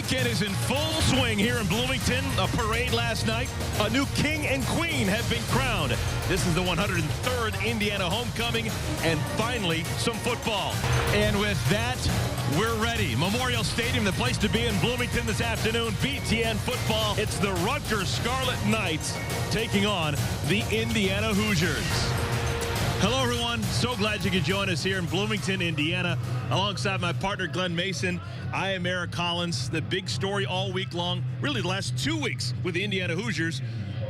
weekend is in full swing here in Bloomington. A parade last night. A new king and queen have been crowned. This is the 103rd Indiana homecoming, and finally some football. And with that, we're ready. Memorial Stadium, the place to be in Bloomington this afternoon. BTN football. It's the Rutgers Scarlet Knights taking on the Indiana Hoosiers. Hello, everyone. So glad you could join us here in Bloomington, Indiana. Alongside my partner, Glenn Mason, I am Eric Collins. The big story all week long, really the last 2 weeks with the Indiana Hoosiers.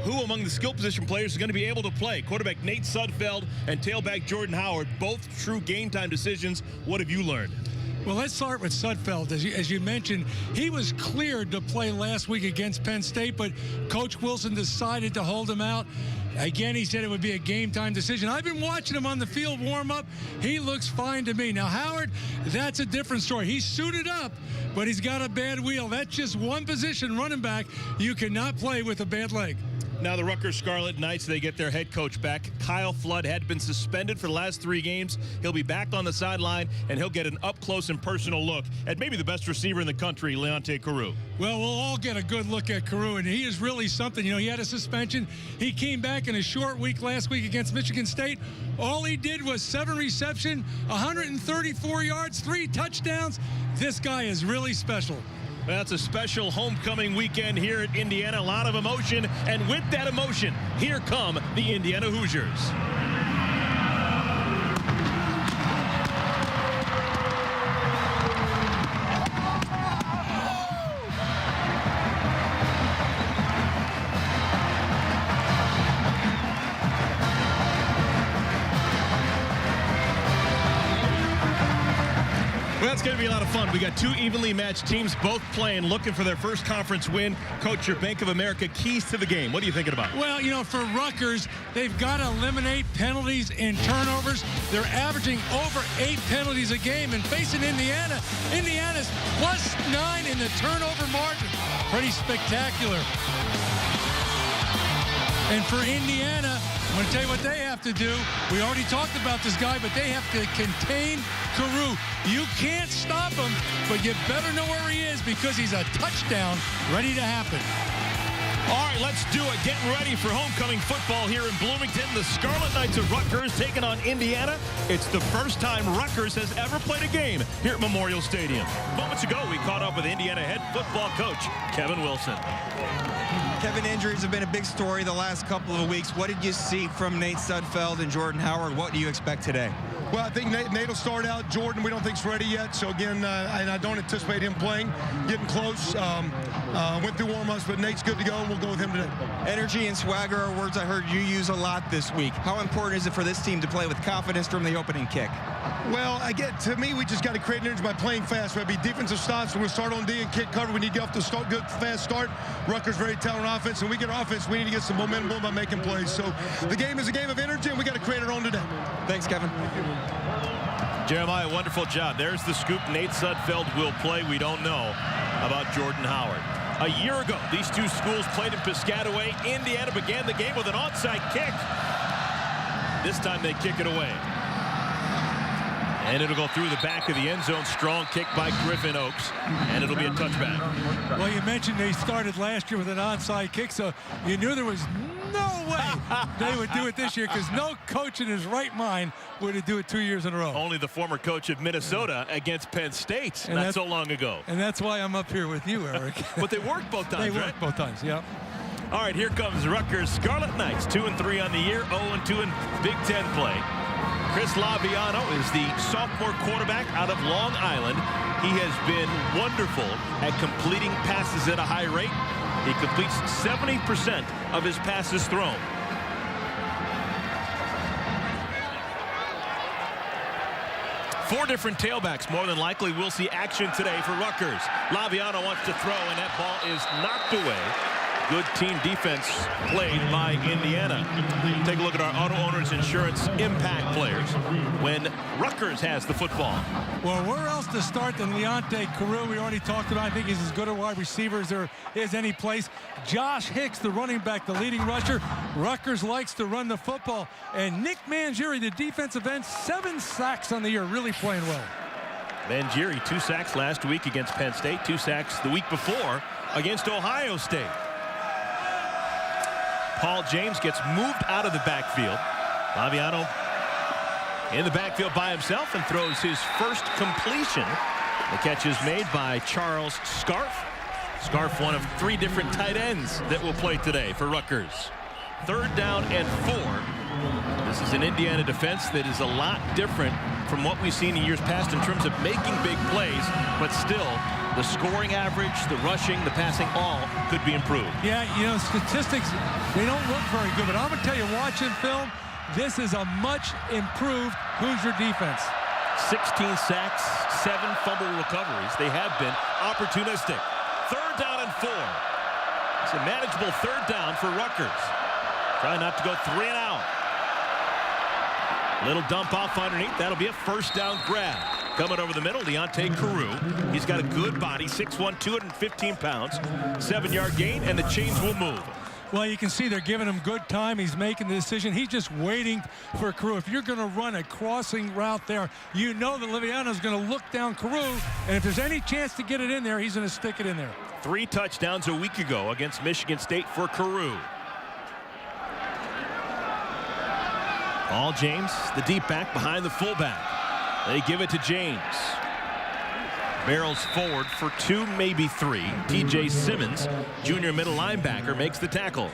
Who among the skill position players is going to be able to play? Quarterback Nate Sudfeld and tailback Jordan Howard, both true game-time decisions. What have you learned? Well, let's start with Sudfeld. As you mentioned, he was cleared to play last week against Penn State, but Coach Wilson decided to hold him out. Again, he said it would be a game-time decision. I've been watching him on the field warm-up. He looks fine to me. Now, Howard, that's a different story. He's suited up, but he's got a bad wheel. That's just one position, running back. You cannot play with a bad leg. Now the Rutgers Scarlet Knights, they get their head coach back. Curt Flood had been suspended for the last 3 games. He'll be back on the sideline, and he'll get an up-close and personal look at maybe the best receiver in the country, Leonte Carroo. Well, we'll all get a good look at Carroo, and he is really something. You know, he had a suspension. He came back in a short week last week against Michigan State. All he did was 7 receptions, 134 yards, 3 touchdowns. This guy is really special. That's a special homecoming weekend here at Indiana. A lot of emotion, and with that emotion, here come the Indiana Hoosiers. Well, it's going to be a lot of fun. We got 2 evenly matched teams, both playing, looking for their first conference win. Coach, your Bank of America keys to the game. What are you thinking about? Well, you know, for Rutgers, they've got to eliminate penalties and turnovers. They're averaging over 8 penalties a game. And facing Indiana, Indiana's +9 in the turnover margin. Pretty spectacular. And for Indiana, I'm going to tell you what they have to do. We already talked about this guy, but they have to contain Carroo. You can't stop him, but you better know where he is because he's a touchdown ready to happen. All right, let's do it. Getting ready for homecoming football here in Bloomington. The Scarlet Knights of Rutgers taking on Indiana. It's the first time Rutgers has ever played a game here at Memorial Stadium. Moments ago, we caught up with Indiana head football coach Kevin Wilson. Kevin, injuries have been a big story the last couple of weeks. What did you see from Nate Sudfeld and Jordan Howard? What do you expect today? Well, I think Nate will start out. Jordan, we don't think is ready yet. So, again, and I don't anticipate him playing. Getting close. Went through warm-ups, but Nate's good to go, and we'll go with him today. Energy and swagger are words I heard you use a lot this week. How important is it for this team to play with confidence from the opening kick? Well, to me, we just got to create energy by playing fast. We'll be defensive stops. We'll start on D and kick cover. We need to get off to start good, fast start. Rutgers very talented offense, and we get offense. We need to get some momentum by making plays. So the game is a game of energy, and we got to create our own today. Thanks, Kevin. Jeremiah, wonderful job. There's the scoop. Nate Sudfeld will play. We don't know about Jordan Howard. A year ago, these 2 schools played in Piscataway. Indiana began the game with an onside kick. This time they kick it away. And it'll go through the back of the end zone. Strong kick by Griffin Oaks. And it'll be a touchback. Well, you mentioned they started last year with an onside kick, so you knew there was no way they would do it this year because no coach in his right mind would do it 2 years in a row. Only the former coach of Minnesota against Penn State not so long ago. And that's why I'm up here with you, Eric. But they worked both times, They worked both times, yeah. All right, here comes Rutgers Scarlet Knights, 2-3 on the year, 0-2 in Big Ten play. Chris Laviano is the sophomore quarterback out of Long Island. He has been wonderful at completing passes at a high rate. He completes 70% of his passes thrown. Four different tailbacks, more than likely, we'll see action today for Rutgers. Laviano wants to throw, and that ball is knocked away. Good team defense played by Indiana. Take a look at our Auto Owners Insurance impact players when Rutgers has the football. Well, where else to start than Leonte Carroo? We already talked about. I think he's as good a wide receiver as there is any place. Josh Hicks, the running back, the leading rusher. Rutgers likes to run the football. And Nick Mangieri, the defensive end, 7 sacks on the year, really playing well. Mangieri, 2 sacks last week against Penn State, 2 sacks the week before against Ohio State. Paul James gets moved out of the backfield. Laviano in the backfield by himself and throws his first completion. The catch is made by Charles Scarf. Scarf, one of 3 different tight ends that will play today for Rutgers. 3rd down and 4. This is an Indiana defense that is a lot different from what we've seen in years past in terms of making big plays, but still the scoring average, the rushing, the passing, all could be improved. Yeah, you know, statistics, they don't look very good, but I'm going to tell you, watching film, this is a much improved Hoosier defense. 16 sacks, 7 fumble recoveries. They have been opportunistic. 3rd down and 4. It's a manageable 3rd down for Rutgers. Try not to go 3 and out. Little dump off underneath. That'll be a 1st down grab. Coming over the middle, Deontay Carew. He's got a good body, 6'1", 215 pounds. 7-yard gain, and the chains will move. Well, you can see they're giving him good time. He's making the decision. He's just waiting for Carew. If you're going to run a crossing route there, you know that Liviano's going to look down Carew, and if there's any chance to get it in there, he's going to stick it in there. 3 touchdowns a week ago against Michigan State for Carew. Paul James, the deep back behind the fullback. They give it to James. Barrels forward for 2, maybe 3. T.J. Simmons, junior middle linebacker, makes the tackle.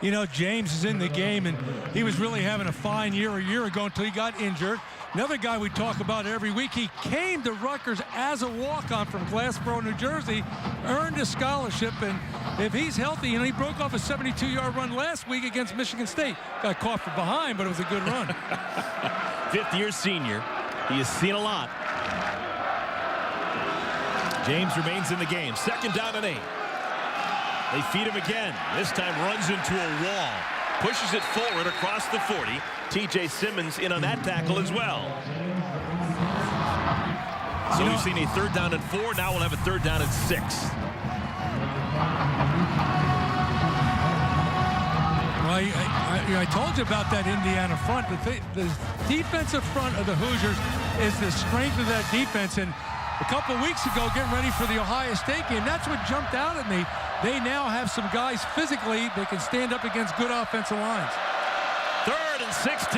You know, James is in the game, and he was really having a fine year a year ago until he got injured. Another guy we talk about every week, he came to Rutgers as a walk-on from Glassboro, New Jersey, earned a scholarship, and if he's healthy, you know, he broke off a 72-yard run last week against Michigan State. Got caught from behind, but it was a good run. 5th-year senior. He has seen a lot. James remains in the game. 2nd down and 8. They feed him again. This time runs into a wall. Pushes it forward across the 40. T.J. Simmons in on that tackle as well. So we've seen a 3rd down and 4. Now we'll have a 3rd down and 6. Well, I told you about that Indiana front. The defensive front of the Hoosiers is the strength of that defense. And a couple of weeks ago, getting ready for the Ohio State game, that's what jumped out at me. They now have some guys physically that can stand up against good offensive lines. 3rd and 16.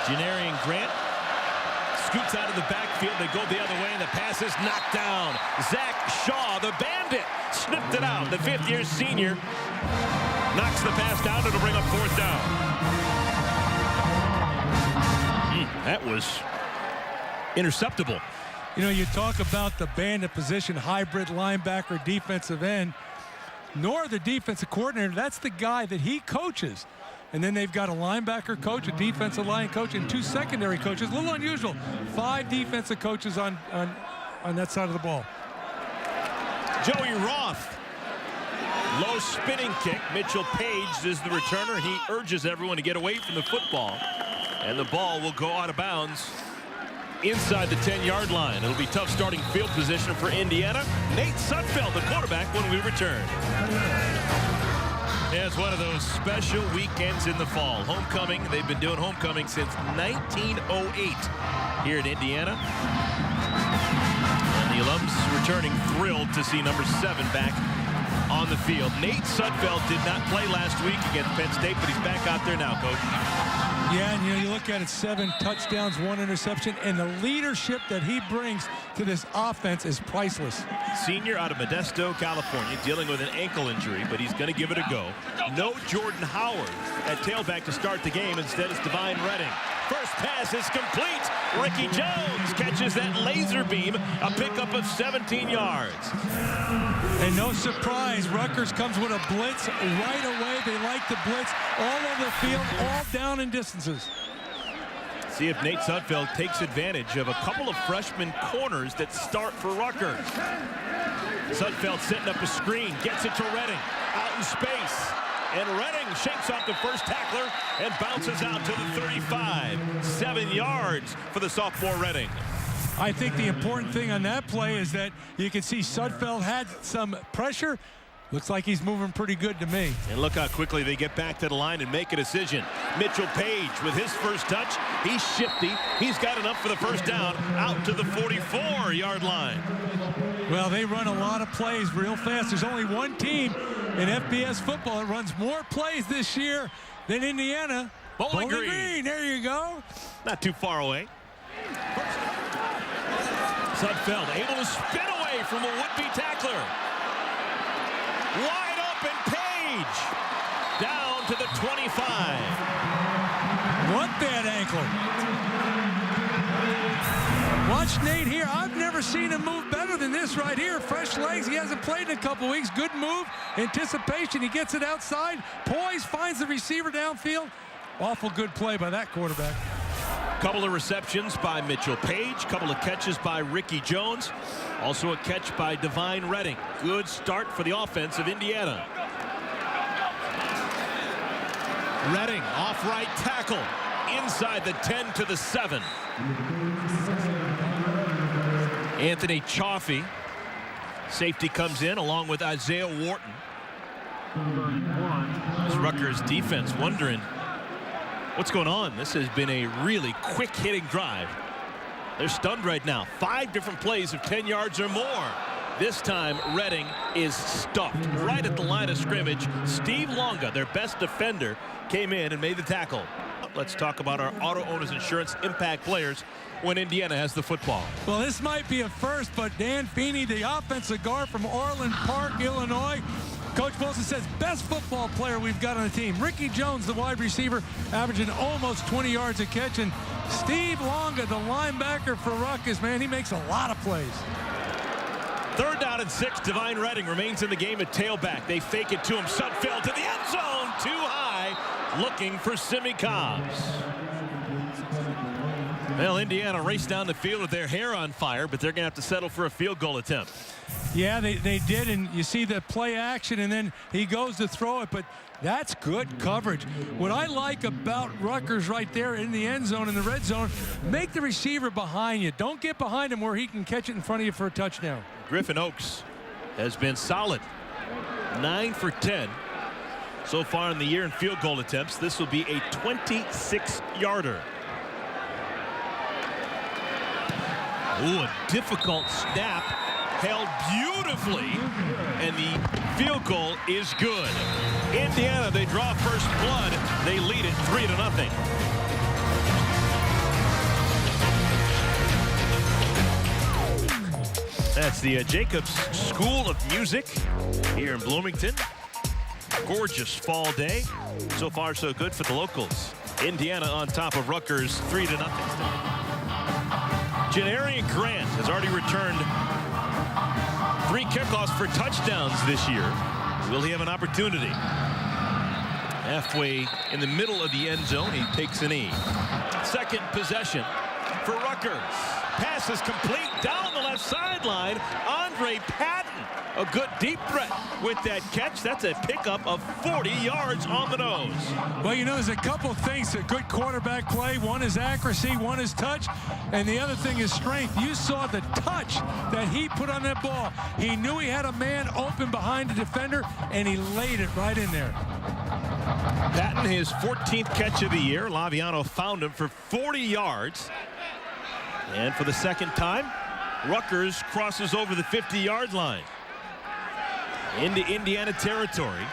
Janarian Grant scoots out of the backfield. They go the other way, and the pass is knocked down. Zach Shaw, the bandit, snipped it out. The 5th-year senior knocks the pass down. It'll bring up 4th down. That was interceptable. You know, you talk about the bandit position, hybrid linebacker, defensive end. Nor the defensive coordinator, that's the guy that he coaches. And then they've got a linebacker coach, a defensive line coach, and 2 secondary coaches. A little unusual. 5 defensive coaches on that side of the ball. Joey Roth. Low spinning kick. Mitchell Page is the returner. He urges everyone to get away from the football. And the ball will go out of bounds inside the 10-yard line. It'll be tough starting field position for Indiana. Nate Sudfeld, the quarterback, when we return. Yeah, it's one of those special weekends in the fall. Homecoming. They've been doing homecoming since 1908 here in Indiana. And the alums returning thrilled to see number 7 back on the field. Nate Sudfeld did not play last week against Penn State, but he's back out there now, Coach. Yeah, and you know, you look at it, 7 touchdowns, 1 interception, and the leadership that he brings to this offense is priceless. Senior out of Modesto, California, dealing with an ankle injury, but he's going to give it a go. No Jordan Howard at tailback to start the game. Instead, it's Divine Redding. First pass is complete. Ricky Jones catches that laser beam, a pickup of 17 yards. And no surprise, Rutgers comes with a blitz right away. They like to blitz all over the field, all down in distances. See if Nate Sudfeld takes advantage of a couple of freshman corners that start for Rutgers. Sudfeld setting up a screen, gets it to Redding, out in space. And Redding shakes off the first tackler and bounces out to the 35. 7 yards for the sophomore Redding. I think the important thing on that play is that you can see Sudfeld had some pressure. Looks like he's moving pretty good to me. And look how quickly they get back to the line and make a decision. Mitchell Page with his first touch. He's shifty. He's got enough for the first down out to the 44-yard line. Well, they run a lot of plays real fast. There's only one team in FBS football that runs more plays this year than Indiana. Bowling Green. There you go. Not too far away. Sudfeld able to spin away from a would-be tackler. Wide open Page. Down to the 25. What bad ankle. Watch Nate here. I've never seen him move better than this right here. Fresh legs. He hasn't played in a couple weeks. Good move. Anticipation. He gets it outside. Poise. Finds the receiver downfield. Awful good play by that quarterback. Couple of receptions by Mitchell Page. Couple of catches by Ricky Jones. Also a catch by Divine Redding. Good start for the offense of Indiana. Redding off right tackle. Inside the 10 to the 7. Anthony Chaffee. Safety comes in along with Isaiah Wharton. This Rutgers defense wondering what's going on. This has been a really quick hitting drive. They're stunned right now. 5 different plays of 10 yards or more. This time Redding is stuffed right at the line of scrimmage. Steve Longa, their best defender, came in and made the tackle. Let's talk about our auto owners insurance impact players when Indiana has the football. Well, this might be a first, but Dan Feeney, the offensive guard from Orland Park, Illinois. Coach Wilson says best football player we've got on the team. Ricky Jones, the wide receiver, averaging almost 20 yards a catch. And Steve Longa, the linebacker for Rutgers, man, he makes a lot of plays. 3rd down and 6. Divine Redding remains in the game at tailback. They fake it to him. Sudfeld to the end zone. Too high. Looking for Simi Cobbs. Well, Indiana raced down the field with their hair on fire, but they're going to have to settle for a field goal attempt. Yeah, they did, and you see the play action, and then he goes to throw it, but that's good coverage. What I like about Rutgers right there in the end zone, in the red zone, make the receiver behind you. Don't get behind him where he can catch it in front of you for a touchdown. Griffin Oaks has been solid. 9 for 10 so far in the year in field goal attempts. This will be a 26-yarder. Ooh, a difficult snap. Held beautifully, and the field goal is good. Indiana, they draw first blood. They lead it 3-0. That's the Jacobs School of Music here in Bloomington. Gorgeous fall day. So far, so good for the locals. Indiana on top of Rutgers, 3-0. Janarian Grant has already returned 3 kickoffs for touchdowns this year. Will he have an opportunity? Halfway in the middle of the end zone, he takes a knee. Second possession for Rutgers. Pass is complete down the left sideline. Andre Patton, a good deep threat with that catch. That's a pickup of 40 yards on the nose. Well, you know, there's a couple of things. A good quarterback play. One is accuracy, one is touch, and the other thing is strength. You saw the touch that he put on that ball. He knew he had a man open behind the defender, and he laid it right in there. Patton, his 14th catch of the year. Laviano found him for 40 yards. And for the second time, Rutgers crosses over the 50-yard line into Indiana territory.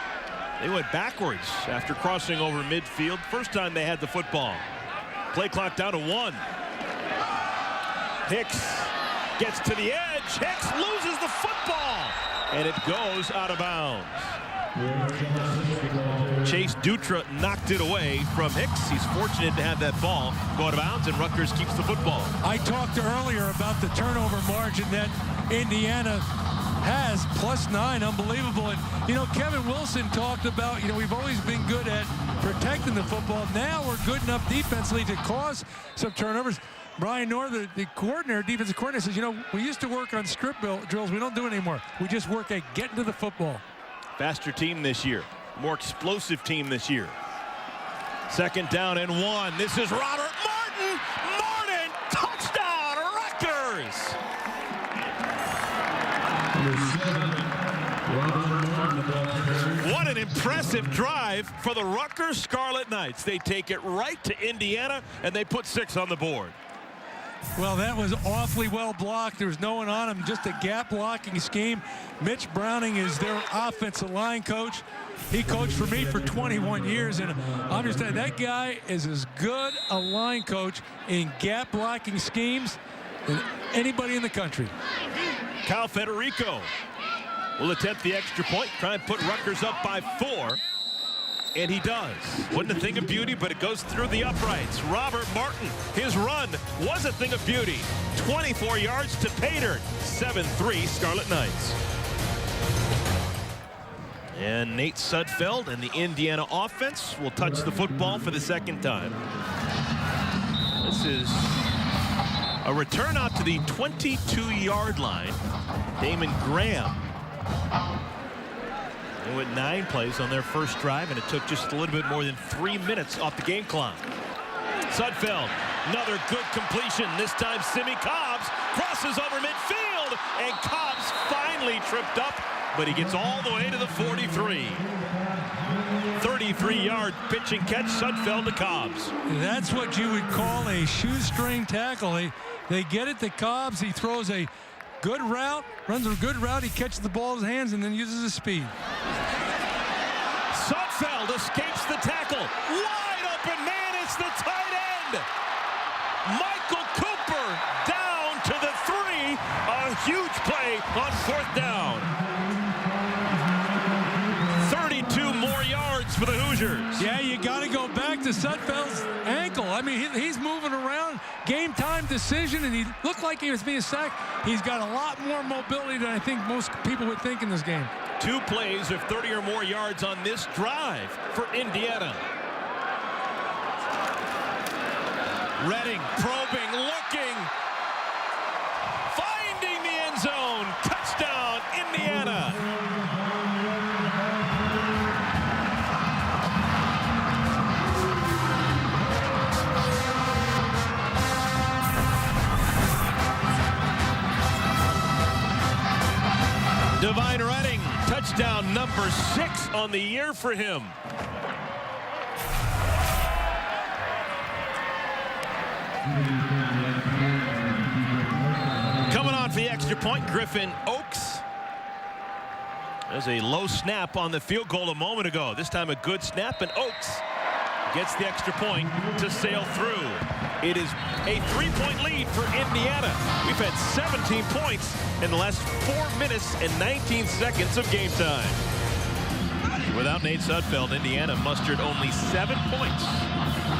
They went backwards after crossing over midfield. First time they had the football. Play clock down to 1. Hicks gets to the edge. Hicks loses the football, and it goes out of bounds. Chase Dutra knocked it away from Hicks. He's fortunate to have that ball go out of bounds, and Rutgers keeps the football. I talked earlier about the turnover margin that Indiana has, +9, unbelievable. And, you know, Kevin Wilson talked about, you know, we've always been good at protecting the football. Now we're good enough defensively to cause some turnovers. Brian Knorr, the coordinator, defensive coordinator, says, you know, we used to work on script drills. We don't do it anymore. We just work at getting to the football. Faster team this year. More explosive team this year. 2nd down and 1. This is Robert Martin. Martin, touchdown, Rutgers. What an impressive drive for the Rutgers Scarlet Knights. They take it right to Indiana, and they put 6 on the board. Well, that was awfully well blocked. There was no one on him, just a gap blocking scheme. Mitch Browning is their offensive line coach. He coached for me for 21 years, and I understand that guy is as good a line coach in gap blocking schemes than anybody in the country. Cal Federico will attempt the extra point, try and put Rutgers up by 4. And he does. Wasn't a thing of beauty, but it goes through the uprights. Robert Martin, his run was a thing of beauty. 24 yards to Pater. 7-3 Scarlet Knights. And Nate Sudfeld and the Indiana offense will touch the football for the second time. This is a return out to the 22-yard line. Damon Graham. They went 9 plays on their first drive, and it took just a little bit more than 3 minutes off the game clock. Sudfeld, another good completion. This time, Simi Cobbs crosses over midfield, and Cobbs finally tripped up, but he gets all the way to the 43. 33-yard pitch and catch, Sudfeld to Cobbs. That's what you would call a shoestring tackle. They get it to Cobbs. He throws a good route, runs a good route. He catches the ball in his hands and then uses his speed. Sudfeld escapes the tackle. Wide open man, it's the tight end. Michael Cooper down to the 3. A huge play on 4th down. 32 more yards for the Hoosiers. Yeah, you got to go back to Sudfeld's ankle. I mean, he's moving around. Game time decision, and he looked like he was being sacked. He's got a lot more mobility than I think most people would think in this game. 2 plays of 30 or more yards on this drive for Indiana. Redding, probing, looking, finding the end zone. Touchdown, Indiana. Divine Redding, touchdown number 6 on the year for him. Coming on for the extra point, Griffin Oakes. There's a low snap on the field goal a moment ago. This time a good snap, and Oakes gets the extra point to sail through. It is a 3-point lead for Indiana. We've had 17 points in the last 4 minutes and 19 seconds of game time. Without Nate Sudfeld, Indiana mustered only 7 points.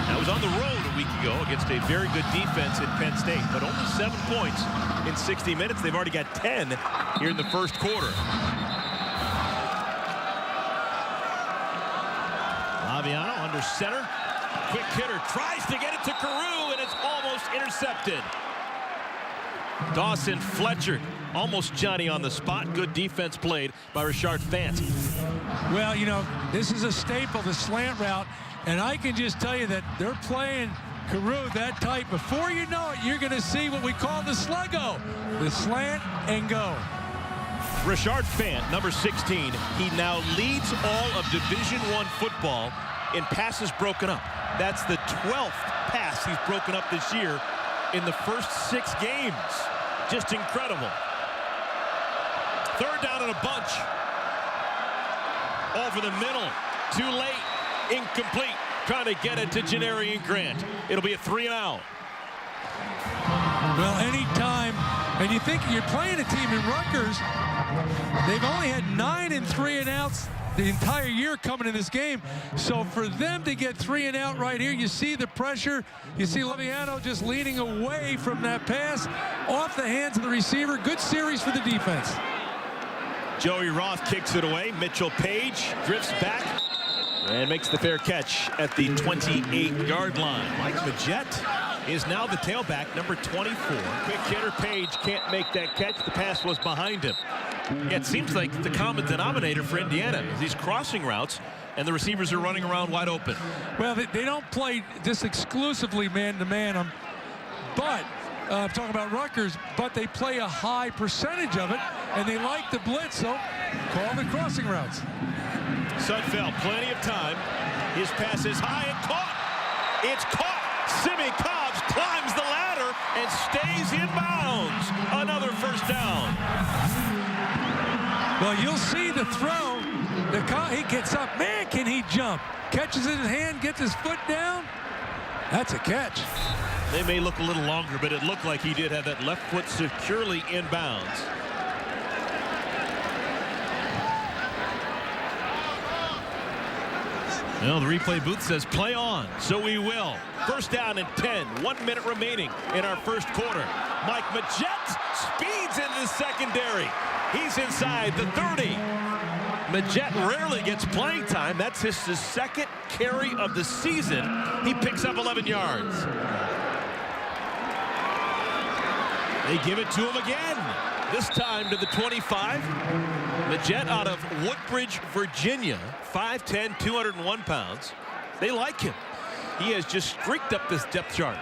That was on the road a week ago against a very good defense in Penn State, but only 7 points in 60 minutes. They've already got 10 here in the first quarter. Laviano under center. Quick hitter tries to get it to Carew, and it's almost intercepted. Dawson Fletcher, almost Johnny on the spot. Good defense played by Richard Fant. Well, you know, this is a staple, the slant route, and I can just tell you that they're playing Carew that tight. Before you know it, you're going to see what we call the sluggo, the slant and go. Richard Fant, number 16, he now leads all of Division I football in passes broken up. That's the 12th pass he's broken up this year in the first 6 games. Just incredible. 3rd down and a bunch. Over the middle. Too late. Incomplete. Trying to get it to Janarian Grant. It'll be a 3-and-out. Well, anytime, and you think you're playing a team in Rutgers, they've only had 9 and 3-and-outs the entire year coming in this game. So for them to get 3-and-out right here, you see the pressure. You see Laviano just leaning away from that pass off the hands of the receiver. Good series for the defense. Joey Roth kicks it away. Mitchell Page drifts back and makes the fair catch at the 28-yard line. Mike Majette is now the tailback, number 24. Quick hitter Page can't make that catch. The pass was behind him. Yeah, it seems like the common denominator for Indiana is these crossing routes, and the receivers are running around wide open. Well, they don't play this exclusively man-to-man, but I'm talking about Rutgers, but they play a high percentage of it, and they like the blitz. So Call the crossing routes. Sudfeld, plenty of time. His pass is high and caught. It's caught. Simi Cobbs climbs the ladder and stays in bounds. Another first down. Well, you'll see the throw. He gets up. Man, can he jump? Catches it in hand, gets his foot down. That's a catch. They may look a little longer, but it looked like he did have that left foot securely in bounds. Well, the replay booth says play on, so we will. First down and 10, 1 minute remaining in our first quarter. Mike Majette speeds into the secondary. He's inside the 30. Majette rarely gets playing time. That's his second carry of the season. He picks up 11 yards. They give it to him again, this time to the 25. Majette out of Woodbridge, Virginia, 5'10", 201 pounds. They like him. He has just streaked up this depth chart.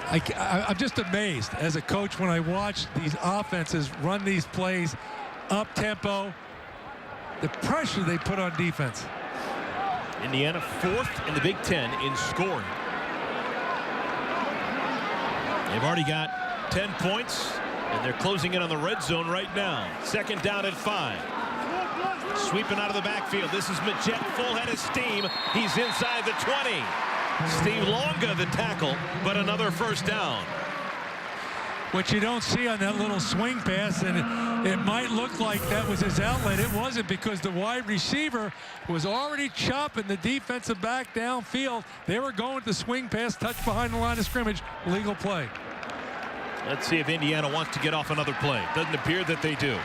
I'm just amazed as a coach when I watch these offenses run these plays up-tempo, the pressure they put on defense. Indiana fourth in the Big Ten in scoring. They've already got 10 points, and they're closing in on the red zone right now. Second down at 5. Sweeping out of the backfield. This is Majette, full head of steam. He's inside the 20. Steve Longa the tackle, but another first down. What you don't see on that little swing pass, and it might look like that was his outlet. It wasn't, because the wide receiver was already chopping the defensive back downfield. They were going to swing pass, touch behind the line of scrimmage, legal play. Let's see if Indiana wants to get off another play. Doesn't appear that they do.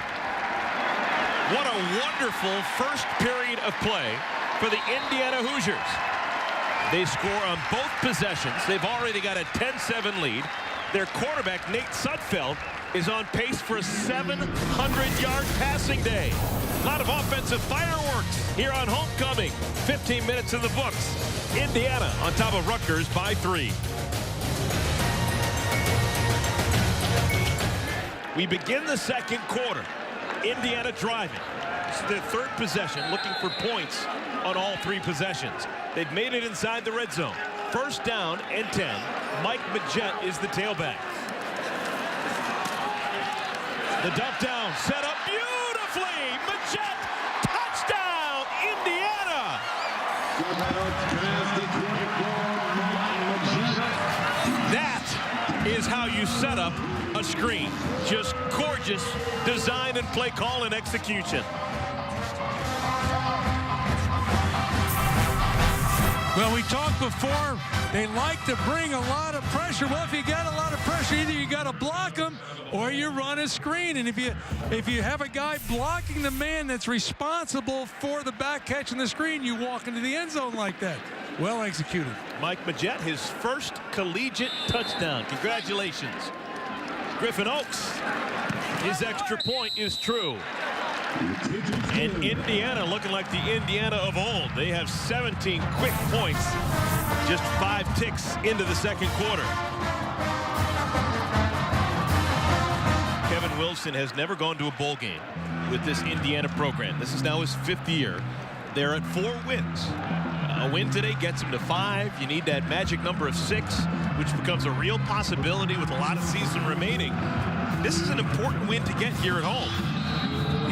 What a wonderful first period of play for the Indiana Hoosiers. They score on both possessions. They've already got a 10-7 lead. Their quarterback, Nate Sudfeld, is on pace for a 700-yard passing day. A lot of offensive fireworks here on homecoming. 15 minutes in the books. Indiana on top of Rutgers by 3. We begin the second quarter. Indiana driving. This is their third possession, looking for points on all 3 possessions. They've made it inside the red zone. First down and 10. Mike Majette is the tailback. The dump down, set up beautifully. Majette, touchdown, Indiana! That is how you set up a screen. Just gorgeous design and play call and execution. Well, we talked before, they like to bring a lot of pressure. Well, if you got a lot of pressure, either you got to block them or you run a screen. And if you have a guy blocking the man that's responsible for the back catching the screen, you walk into the end zone like that. Well executed. Mike Majette, his first collegiate touchdown. Congratulations. Griffin Oaks, his extra point is true. And Indiana looking like the Indiana of old. They have 17 quick points, just 5 ticks into the second quarter. Kevin Wilson has never gone to a bowl game with this Indiana program. This is now his 5th year. They're at 4 wins. A win today gets them to 5. You need that magic number of 6, which becomes a real possibility with a lot of season remaining. This is an important win to get here at home.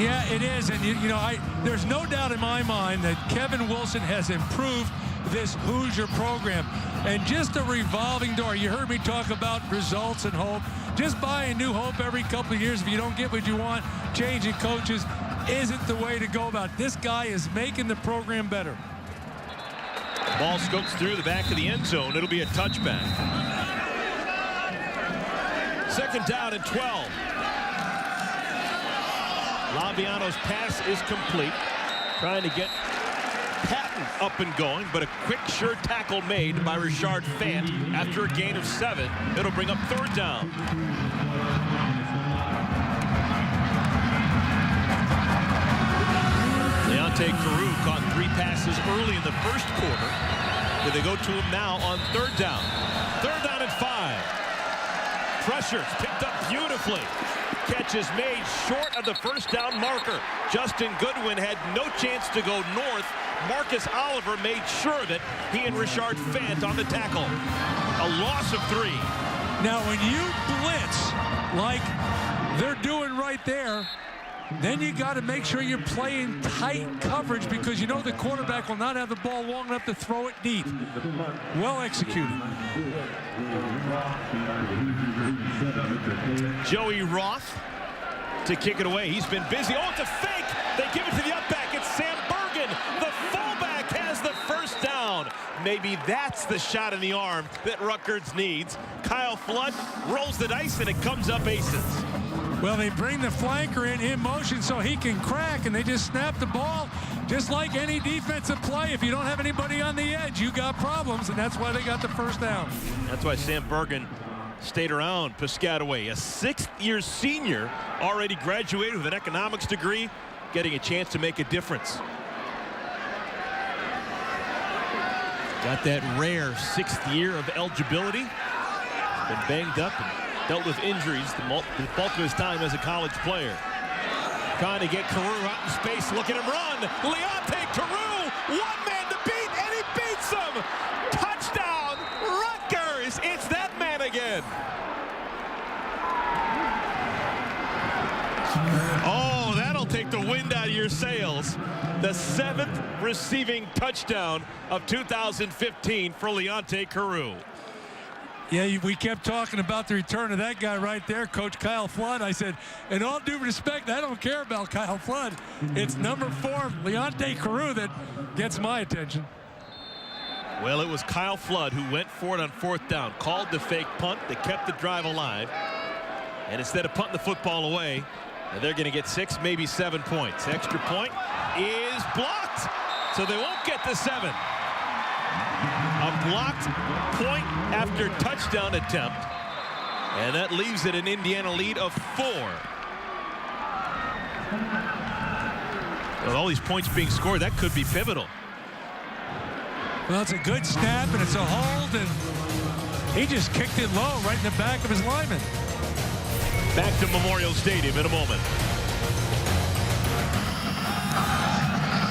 Yeah, it is. And, you know, there's no doubt in my mind that Kevin Wilson has improved this Hoosier program. And just a revolving door. You heard me talk about results and hope. Just buying new hope every couple of years. If you don't get what you want, changing coaches isn't the way to go about it. This guy is making the program better. Ball scopes through the back of the end zone. It'll be a touchback. Second down and 12. Laviano's pass is complete. Trying to get Patton up and going, but a quick, sure tackle made by Richard Fant after a gain of 7. It'll bring up third down. Deontay Carew caught 3 passes early in the first quarter. But they go to him now on third down. Third down and 5. pressure. It's picked up beautifully. Catch is made short of the first down marker. Justin Goodwin had no chance to go north. Marcus Oliver made sure of it. He and Richard Fant on the tackle. A loss of 3. Now, when you blitz like they're doing right there, then you got to make sure you're playing tight coverage because you know the quarterback will not have the ball long enough to throw it deep. Well executed. Joey Roth to kick it away. He's been busy. Oh, it's a fake. They give it to the up back. It's Sam Bergen. The fullback has the first down. Maybe that's the shot in the arm that Rutgers needs. Kyle Flood rolls the dice, and it comes up aces. Well, they bring the flanker in motion so he can crack, and they just snap the ball. Just like any defensive play, if you don't have anybody on the edge, you got problems, and that's why they got the first down. That's why Sam Bergen stayed around Piscataway, a 6th-year senior, already graduated with an economics degree, getting a chance to make a difference. Got that rare 6th year of eligibility. Been banged up and dealt with injuries the bulk of his time as a college player. Trying to get Carew out in space. Look at him run. Leonte Carew, one man to beat, and he beats him. Touchdown, Rutgers. It's that man again. Oh, that'll take the wind out of your sails. The 7th receiving touchdown of 2015 for Leonte Carew. Yeah, we kept talking about the return of that guy right there, Coach Kyle Flood. I said, in all due respect, I don't care about Kyle Flood. It's number 4, Leonte Carew, that gets my attention. Well, it was Kyle Flood who went for it on 4th down, called the fake punt that kept the drive alive. And instead of punting the football away, they're going to get 6, maybe 7 points. Extra point is blocked, so they won't get the 7. A blocked point after touchdown attempt, and that leaves it an Indiana lead of 4. With all these points being scored, that could be pivotal. Well, it's a good snap, and it's a hold, and he just kicked it low right in the back of his lineman. Back to Memorial Stadium in a moment.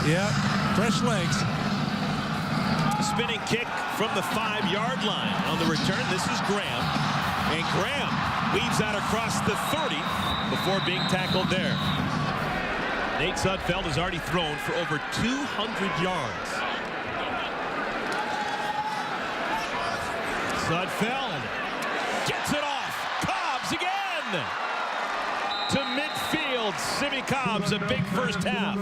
Yeah, fresh legs. Spinning kick from the 5-yard line. On the return, this is Graham. And Graham weaves out across the 30 before being tackled there. Nate Sudfeld has already thrown for over 200 yards. Sudfeld gets it off. Cobbs again to midfield. Simi Cobbs, a big first half.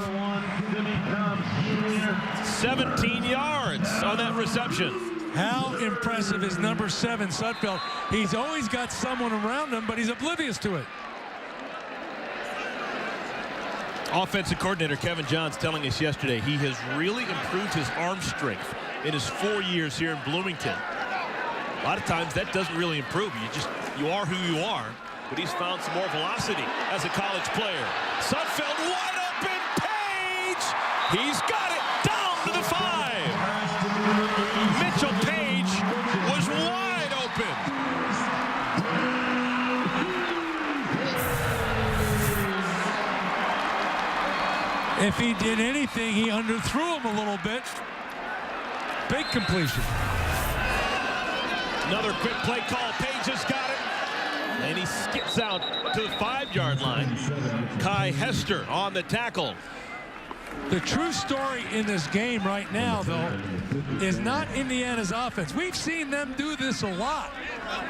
17 yards on that reception. How impressive is number 7, Sudfeld? He's always got someone around him, but he's oblivious to it. Offensive coordinator Kevin Johns telling us yesterday he has really improved his arm strength in his 4 years here in Bloomington. A lot of times that doesn't really improve. You are who you are, but he's found some more velocity as a college player. Sudfeld wide open. Page! He's got it down to the 5. Mitchell Page was wide open. If he did anything, he underthrew him a little bit. Big completion. Another quick play call. Page has got it. And he skips out to the 5-yard line. Kai Hester on the tackle. The true story in this game right now, though, is not Indiana's offense. We've seen them do this a lot.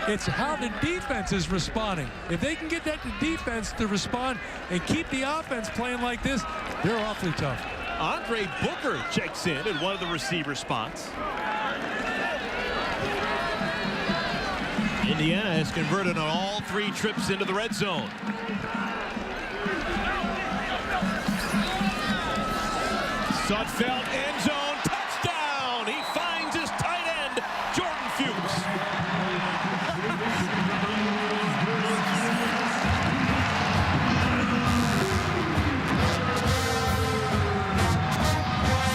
It's how the defense is responding. If they can get that defense to respond and keep the offense playing like this, they're awfully tough. Andre Booker checks in at one of the receiver spots. Indiana has converted on all 3 trips into the red zone. Sudfeld, end zone, touchdown! He finds his tight end, Jordan Fuchs.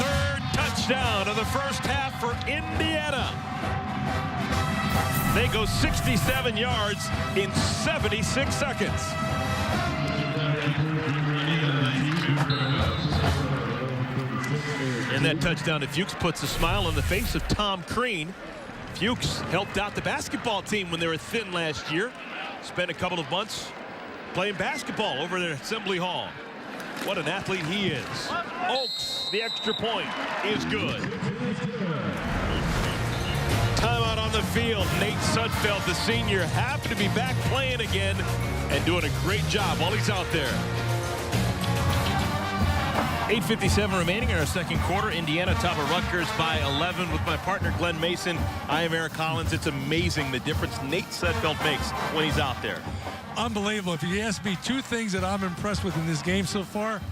Third touchdown of the first half for Indiana. They go 67 yards in 76 seconds. And that touchdown to Fuchs puts a smile on the face of Tom Crean. Fuchs helped out the basketball team when they were thin last year. Spent a couple of months playing basketball over there at Assembly Hall. What an athlete he is. Oaks, the extra point is good. Timeout on the field. Nate Sudfeld, the senior, happy to be back playing again and doing a great job while he's out there. 8:57 remaining in our second quarter. Indiana top of Rutgers by 11 with my partner Glenn Mason. I am Eric Collins. It's amazing the difference Nate Sudfeld makes when he's out there. Unbelievable. If you ask me two things that I'm impressed with in this game so far,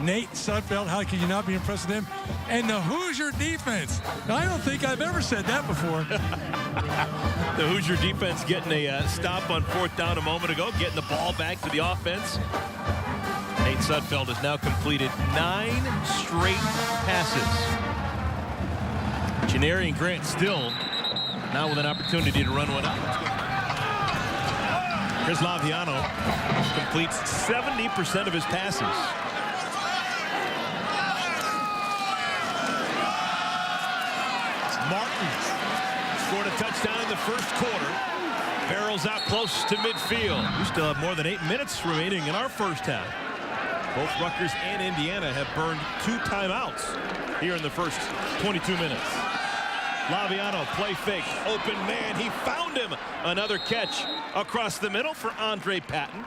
Nate Sudfeld, how can you not be impressed with him? And the Hoosier defense. Now, I don't think I've ever said that before. The Hoosier defense getting a stop on 4th down a moment ago, getting the ball back to the offense. Nate Sudfeld has now completed 9 straight passes. Janarian Grant still now with an opportunity to run one out. Here's Laviano. Completes 70% of his passes. Martin scored a touchdown in the first quarter. Barrels out close to midfield. We still have more than 8 minutes remaining in our first half. Both Rutgers and Indiana have burned 2 timeouts here in the first 22 minutes. Laviano, play fake, open man, he found him. Another catch across the middle for Andre Patton.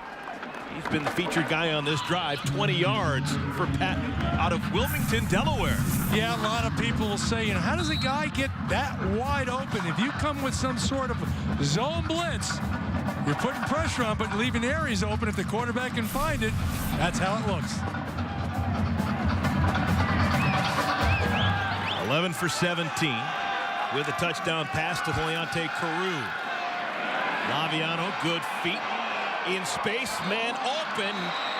He's been the featured guy on this drive. 20 yards for Patton out of Wilmington, Delaware. Yeah, a lot of people will say, you know, how does a guy get that wide open? If you come with some sort of zone blitz, you're putting pressure on, but leaving areas open. If the quarterback can find it, that's how it looks. 11 for 17 with a touchdown pass to Leonte Carew. Laviano, good feet in space, man open,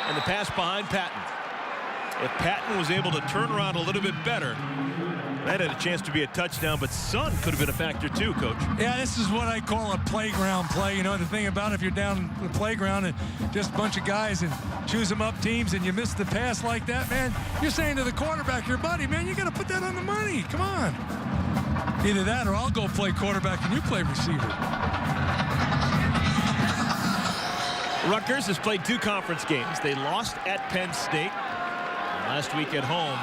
and the pass behind Patton. If Patton was able to turn around a little bit better, that had a chance to be a touchdown, but Sun could have been a factor too, Coach. Yeah, this is what I call a playground play. You know, the thing about if you're down the playground and just a bunch of guys and choose them up teams and you miss the pass like that, man, you're saying to the quarterback, your buddy, man, you got to put that on the money. Come on. Either that or I'll go play quarterback and you play receiver. Rutgers has played 2 conference games. They lost at Penn State. Last week at home,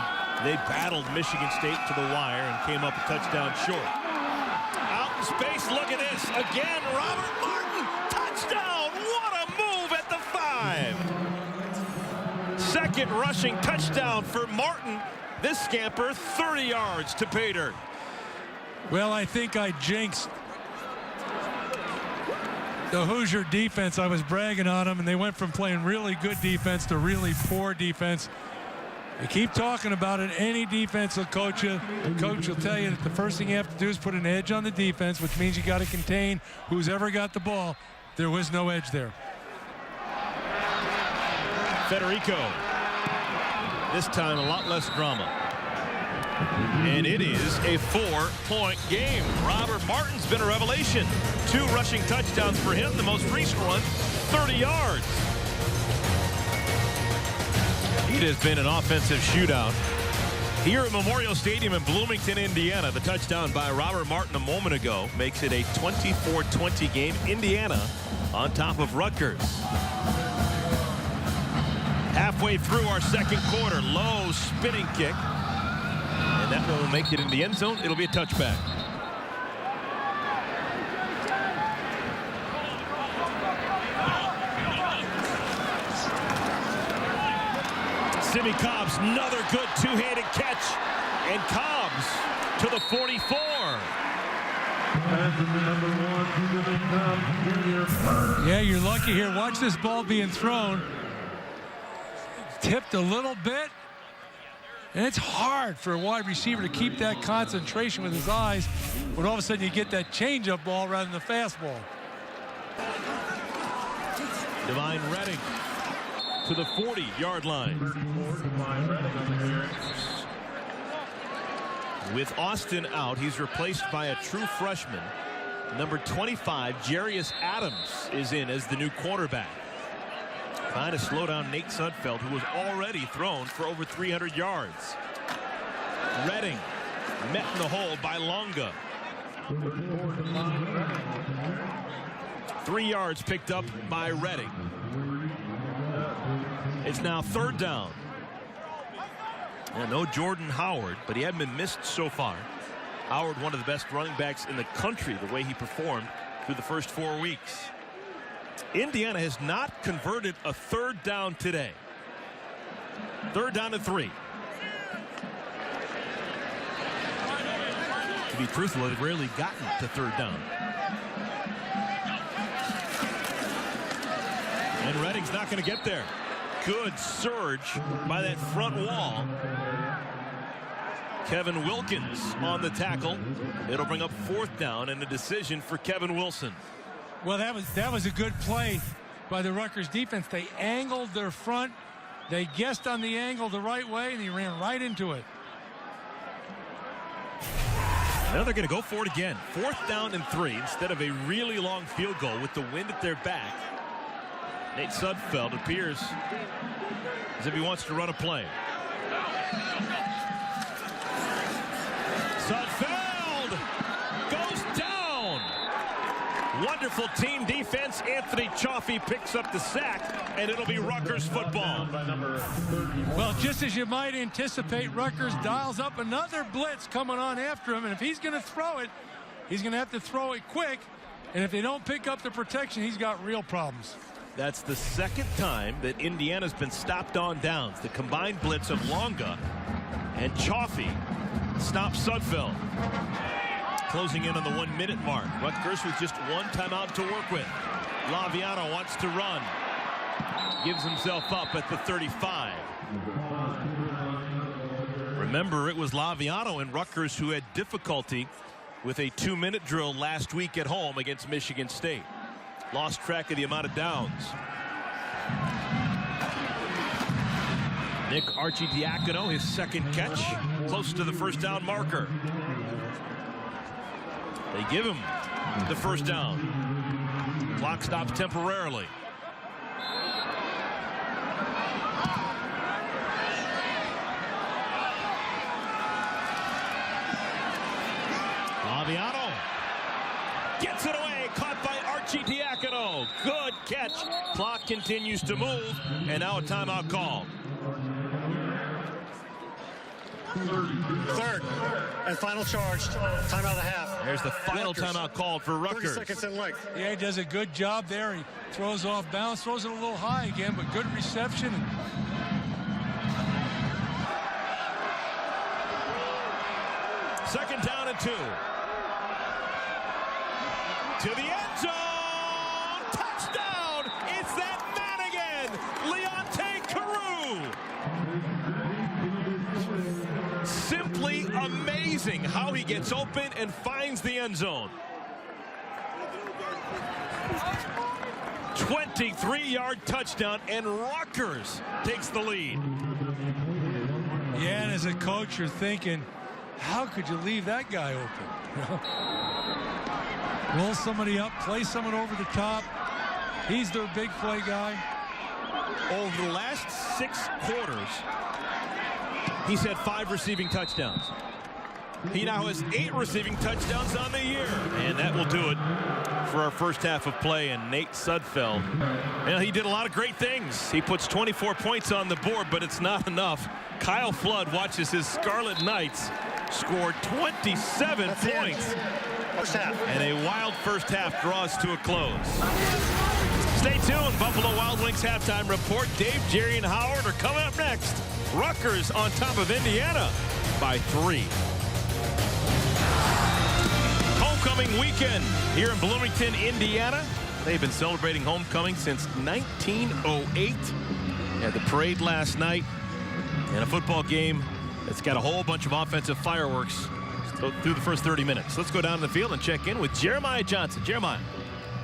they battled Michigan State to the wire and came up a touchdown short. Out in space, look at this. Again, Robert Martin, touchdown. What a move at the 5. Second rushing touchdown for Martin. This scamper 30 yards to pay dirt. Well, I think I jinxed the Hoosier defense. I was bragging on them, and they went from playing really good defense to really poor defense. You keep talking about it. Any defense will coach you. The coach will tell you that the first thing you have to do is put an edge on the defense, which means you got to contain who's ever got the ball. There was no edge there. Federico. This time a lot less drama. And it is a 4-point game. Robert Martin's been a revelation. 2 rushing touchdowns for him. The most recent one, 30 yards. It has been an offensive shootout here at Memorial Stadium in Bloomington, Indiana. The touchdown by Robert Martin a moment ago makes it a 24-20 game. Indiana on top of Rutgers. Halfway through our second quarter, low spinning kick. And that will make it in the end zone. It'll be a touchback. Simi Cobbs, another good two-handed catch. And Cobbs to the 44. Yeah, you're lucky here. Watch this ball being thrown. Tipped a little bit. And it's hard for a wide receiver to keep that concentration with his eyes when all of a sudden you get that changeup ball rather than the fastball. Divine Redding to the 40-yard line. With Austin out, he's replaced by a true freshman, Number 25, Jarius Adams, is in as the new quarterback. Trying to slow down Nate Sudfeld, who was already thrown for over 300 yards. Redding met in the hole by Longa. 3 yards picked up by Redding. It's now 3rd down. And no Jordan Howard, but he hadn't been missed so far. Howard, one of the best running backs in the country, the way he performed through the first 4 weeks. Indiana has not converted a 3rd down today. 3rd down and 3. To be truthful, they've rarely gotten to 3rd down. And Redding's not going to get there. Good surge by that front wall. Kevin Wilkins on the tackle. It'll bring up 4th down and a decision for Kevin Wilson. Well, that was a good play by the Rutgers defense. They angled their front. They guessed on the angle the right way, and he ran right into it. Now they're going to go for it again. 4th down and 3 instead of a really long field goal with the wind at their back. Nate Sudfeld appears as if he wants to run a play. Sudfeld goes down. Wonderful team defense. Anthony Chaffee picks up the sack, and it'll be Rutgers football. Well, just as you might anticipate, Rutgers dials up another blitz coming on after him, and if he's going to throw it, he's going to have to throw it quick, and if they don't pick up the protection, he's got real problems. That's the 2nd time that Indiana's been stopped on downs. The combined blitz of Longa and Chaffee stops Sudfeld. Closing in on the 1-minute mark. Rutgers with just 1 timeout to work with. Laviano wants to run. Gives himself up at the 35. Remember, it was Laviano and Rutgers who had difficulty with a 2-minute drill last week at home against Michigan State. Lost track of the amount of downs. Nick Arcidiacono, his 2nd catch, close to the 1st down marker. They give him the 1st down. Clock stops temporarily. Laviano gets it away, caught by Arcidiacono. Good catch. Clock continues to move, and now a timeout call. 3rd and final charge. Timeout and a half. There's the final timeout called for Rutgers. 30 seconds in length. Yeah, he does a good job there. He throws off balance, throws it a little high again, but good reception. 2nd down and 2. To the end zone. Touchdown. It's that man again. Leonte Carew. Simply amazing how he gets open and finds the end zone. 23-yard touchdown, and Rutgers takes the lead. Yeah, and as a coach, you're thinking, how could you leave that guy open? Roll somebody up, play someone over the top. He's their big play guy. Over the last 6 quarters, he's had 5 receiving touchdowns. He now has 8 receiving touchdowns on the year. And that will do it for our first half of play. And Nate Sudfeld, well, he did a lot of great things. He puts 24 points on the board, but it's not enough. Kyle Flood watches his Scarlet Knights score 27 points. First half. And a wild first half draws to a close. Stay tuned. Buffalo Wild Wings halftime report. Dave, Jerry, and Howard are coming up next. Rutgers on top of Indiana by 3. Homecoming weekend here in Bloomington, Indiana. They've been celebrating homecoming since 1908. Had the parade last night and a football game that's got a whole bunch of offensive fireworks through the first 30 minutes. Let's go down to the field and check in with Jeremiah Johnson. Jeremiah.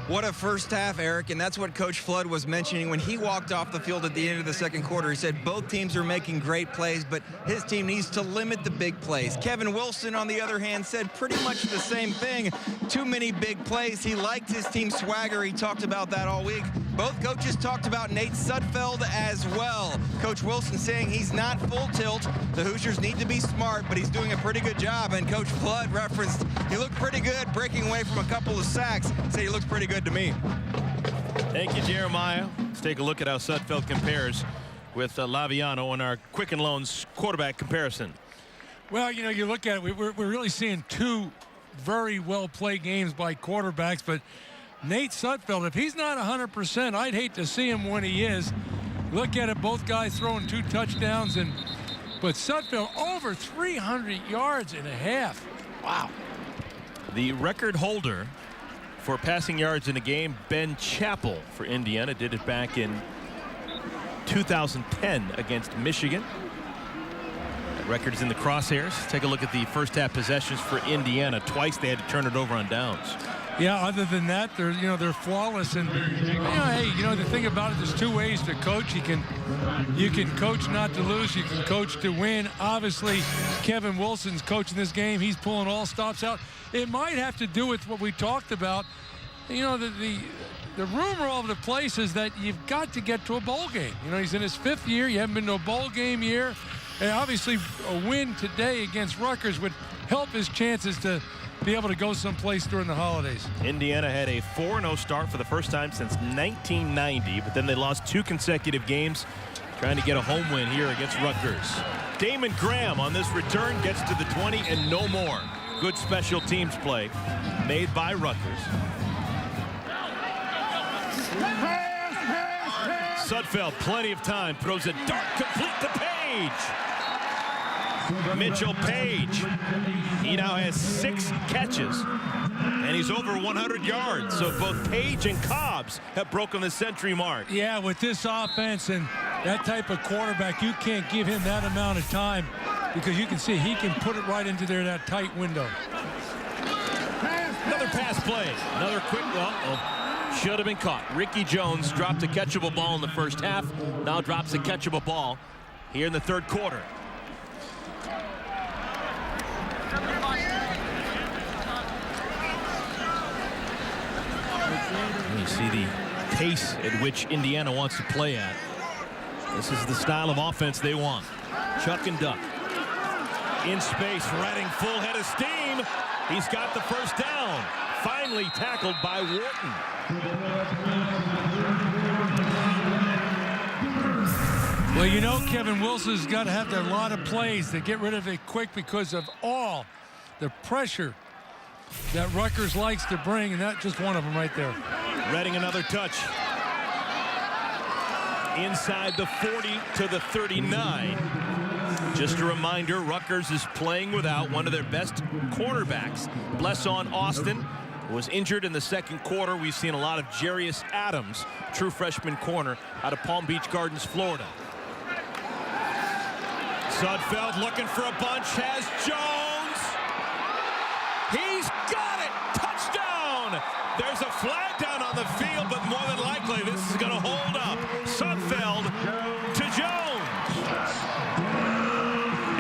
What a first half, Eric, and that's what Coach Flood was mentioning when he walked off the field at the end of the second quarter. He said both teams are making great plays, but his team needs to limit the big plays. Kevin Wilson, on the other hand, said pretty much the same thing. Too many big plays. He liked his team's swagger. He talked about that all week. Both coaches talked about Nate Sudfeld as well. Coach Wilson saying he's not full tilt. The Hoosiers need to be smart, but he's doing a pretty good job. And Coach Flood referenced he looked pretty good breaking away from a couple of sacks. Said he looks pretty good to me. Thank you, Jeremiah. Let's take a look at how Sudfeld compares with Laviano in our Quicken Loans quarterback comparison. Well, you know, you look at it, we're really seeing two very well-played games by quarterbacks, but Nate Sudfeld, if he's not 100%, I'd hate to see him when he is. Look at it, both guys throwing 2 touchdowns, but Sudfeld over 300 yards and a half. Wow. The record holder for passing yards in a game, Ben Chappell for Indiana, did it back in 2010 against Michigan. That record is in the crosshairs. Take a look at the first half possessions for Indiana. Twice they had to turn it over on downs. Yeah, other than that, they're flawless. And hey, the thing about it, there's 2 ways to coach. You can coach not to lose. You can coach to win. Obviously, Kevin Wilson's coaching this game. He's pulling all stops out. It might have to do with what we talked about. You know, the rumor all over the place is that you've got to get to a bowl game. You know, he's in his 5th year. You haven't been to a bowl game year. And obviously, a win today against Rutgers would help his chances to be able to go someplace during the holidays. Indiana had a 4-0 start for the first time since 1990, but then they lost 2 consecutive games trying to get a home win here against Rutgers. Damon Graham on this return gets to the 20 and no more. Good special teams play made by Rutgers. Sudfeld, plenty of time, throws a dart complete to Page. Mitchell Page, he now has 6 catches, and he's over 100 yards. So both Page and Cobbs have broken the century mark. Yeah, with this offense and that type of quarterback, you can't give him that amount of time because you can see he can put it right into there, that tight window. Another pass play, another quick, should have been caught. Ricky Jones dropped a catchable ball in the first half, now drops a catchable ball here in the 3rd quarter. You see the pace at which Indiana wants to play at. This is the style of offense they want. Chuck and duck. In space, Redding, full head of steam. He's got the first down. Finally tackled by Wharton. Well, you know, Kevin Wilson's got to have a lot of plays to get rid of it quick because of all the pressure that Rutgers likes to bring, and that's just one of them right there. Redding another touch. Inside the 40 to the 39. Just a reminder, Rutgers is playing without one of their best cornerbacks. Blesson Austin was injured in the 2nd quarter. We've seen a lot of Jarius Adams, true freshman corner, out of Palm Beach Gardens, Florida. Sudfeld looking for a bunch, has Jones. He's got it! Touchdown! There's a flag down on the field, but more than likely this is going to hold up. Sudfeld to Jones.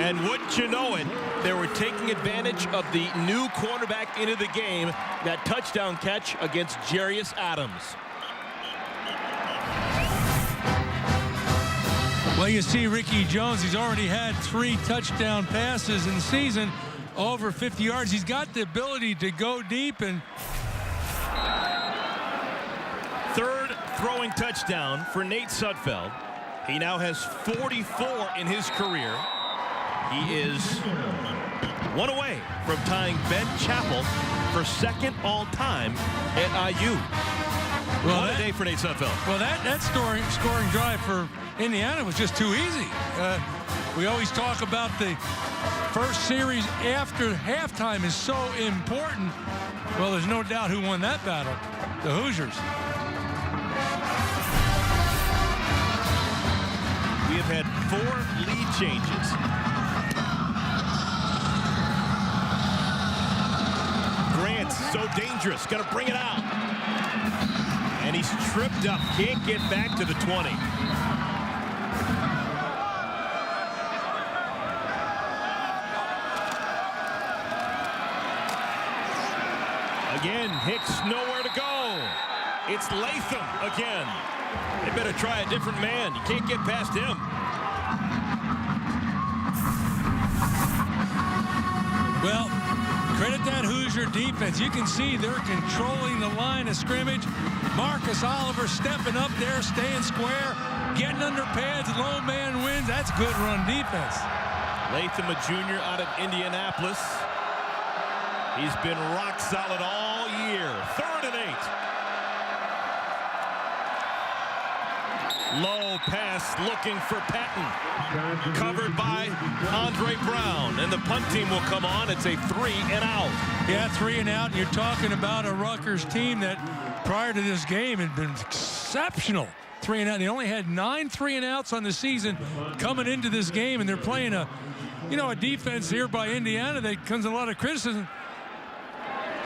And wouldn't you know it, they were taking advantage of the new cornerback into the game, that touchdown catch against Jarius Adams. Well, you see Ricky Jones, he's already had 3 touchdown passes in the season, over 50 yards. He's got the ability to go deep. And 3rd throwing touchdown for Nate Sudfeld. He now has 44 in his career. He is 1 away from tying Ben Chappell for 2nd all-time at IU. Well, what a day for Nate Sudfeld. Well, that scoring drive for Indiana was just too easy. We always talk about the first series after halftime is so important. Well, there's no doubt who won that battle. The Hoosiers. We have had 4 lead changes. Grant, so dangerous, gonna bring it out. And he's tripped up. Can't get back to the 20. Again, Hicks nowhere to go. It's Latham again. They better try a different man. You can't get past him. Well, credit that Hoosier defense. You can see they're controlling the line of scrimmage. Marcus Oliver stepping up there, staying square, getting under pads, low man wins. That's good run defense. Latham, a junior out of Indianapolis. He's been rock solid all year. 3rd and 8. Low pass looking for Patton. Covered by Andre Brown. And the punt team will come on. It's a 3 and out. Yeah, 3 and out. And you're talking about a Rutgers team that prior to this game had been exceptional. 3 and out. They only had 9 3 and outs on the season coming into this game. And they're playing a defense here by Indiana that comes a lot of criticism.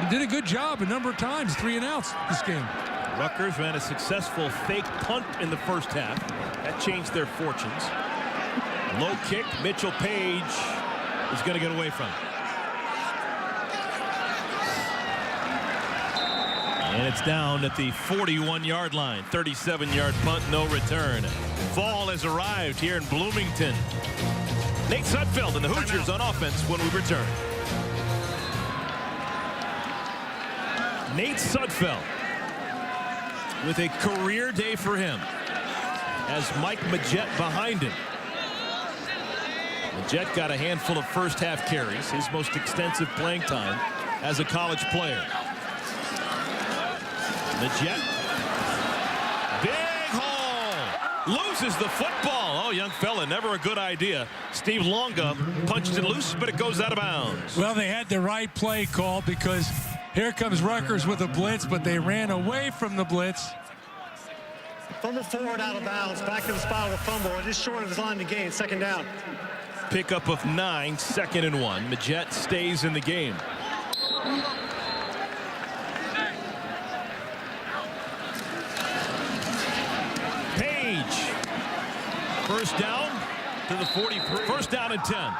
They did a good job a number of times, 3 and outs this game. Rutgers ran a successful fake punt in the first half. That changed their fortunes. Low kick. Mitchell Page is going to get away from it. And it's down at the 41-yard line. 37-yard punt, no return. Fall has arrived here in Bloomington. Nate Sudfeld and the Hoosiers on offense when we return. Nate Sudfeld with a career day for him as Mike Majette behind him. Majette got a handful of first half carries, his most extensive playing time as a college player. Majette, big hole, loses the football. Oh, young fella, never a good idea. Steve Longa punched it loose, but it goes out of bounds. Well, they had the right play call because here comes Rutgers with a blitz, but they ran away from the blitz. Fumble forward out of bounds, back to the spot of the fumble. It is short of his line to gain, 2nd down. Pickup of 9, 2nd and 1. Majette stays in the game. Page. First down to the 43. First down and 10.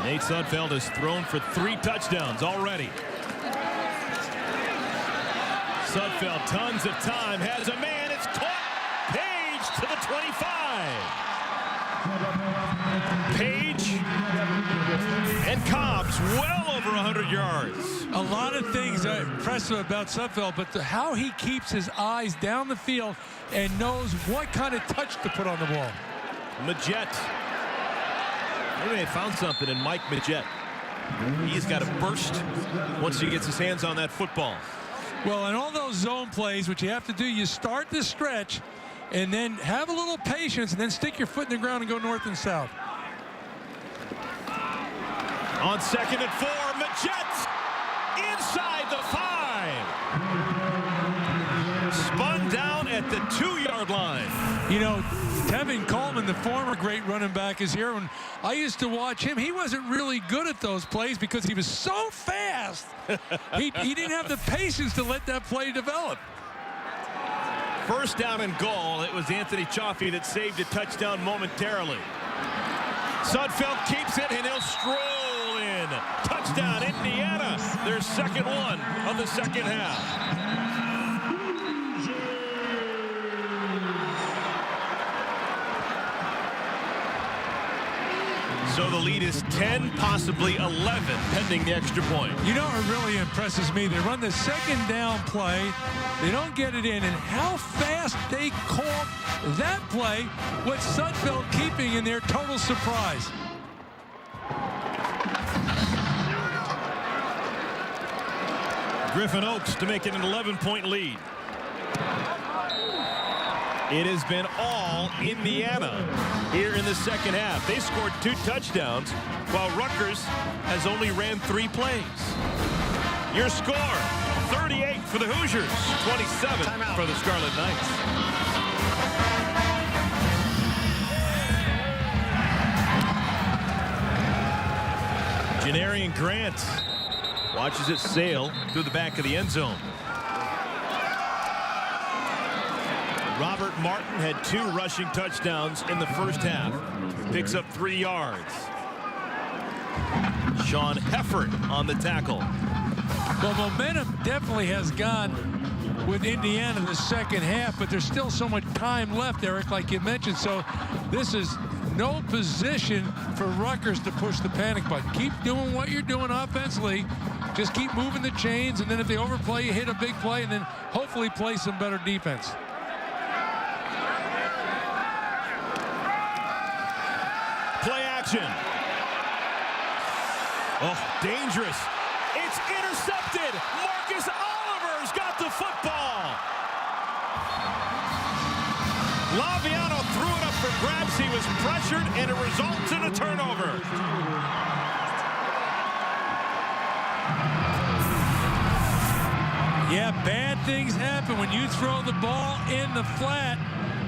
Nate Sudfeld has thrown for 3 touchdowns already. Sudfeld, tons of time, has a man, it's caught. Page to the 25. Page and Cobbs well over 100 yards. A lot of things are impressive about Sudfeld, but how he keeps his eyes down the field and knows what kind of touch to put on the ball. Majette. Maybe they found something in Mike Majette. He's got to burst once he gets his hands on that football. Well, in all those zone plays, what you have to do, you start the stretch and then have a little patience and then stick your foot in the ground and go north and south. On 2nd and 4, Majette inside the 5. Spun down at the 2-yard line. You know, Tevin Coleman, the former great running back, is here. When I used to watch him, he wasn't really good at those plays because he was so fast. he didn't have the patience to let that play develop. First down and goal. It was Anthony Chaffee that saved a touchdown momentarily. Sudfeld keeps it, and he'll stroll in. Touchdown, Indiana. Their 2nd one of the 2nd half. So the lead is 10, possibly 11, pending the extra point. You know what really impresses me? They run the 2nd down play. They don't get it in. And how fast they call that play with Sudfeld keeping in their total surprise. Griffin Oaks to make it an 11-point lead. It has been all Indiana here in the 2nd half. They scored 2 touchdowns while Rutgers has only ran 3 plays. Your score, 38 for the Hoosiers, 27 for the Scarlet Knights. Janarian Grant watches it sail through the back of the end zone. Robert Martin had 2 rushing touchdowns in the first half. Picks up 3 yards. Sean Heffert on the tackle. Well, momentum definitely has gone with Indiana in the second half, but there's still so much time left, Eric, like you mentioned. So this is no position for Rutgers to push the panic button. Keep doing what you're doing offensively. Just keep moving the chains, and then if they overplay, you hit a big play, and then hopefully play some better defense. Play action. Oh, dangerous. It's intercepted. Marcus Oliver's got the football. Laviano threw it up for grabs. He was pressured, and it results in a turnover. Yeah, bad things happen when you throw the ball in the flat.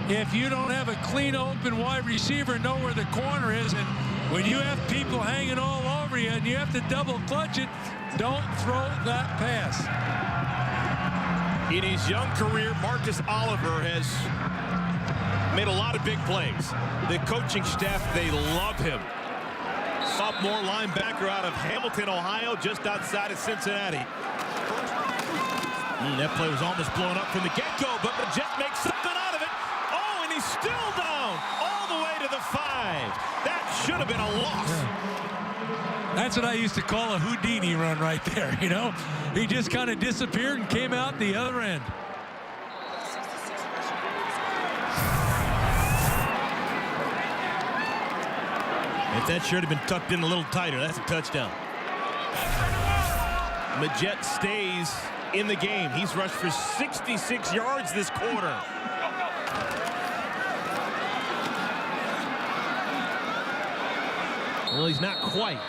If you don't have a clean open wide receiver, know where the corner is, and when you have people hanging all over you and you have to double clutch it, don't throw that pass. In his young career, Marcus Oliver has made a lot of big plays. The coaching staff, they love him. Sophomore linebacker out of Hamilton, Ohio, just outside of Cincinnati. That play was almost blown up from the get-go, but the Jet makes something out of it. Oh, and he's still down all the way to the 5. That should have been a loss. Yeah. That's what I used to call a Houdini run right there, you know? He just kind of disappeared and came out the other end. If that should have been tucked in a little tighter, that's a touchdown. Majette stays in the game. He's rushed for 66 yards this quarter. Well, he's not quite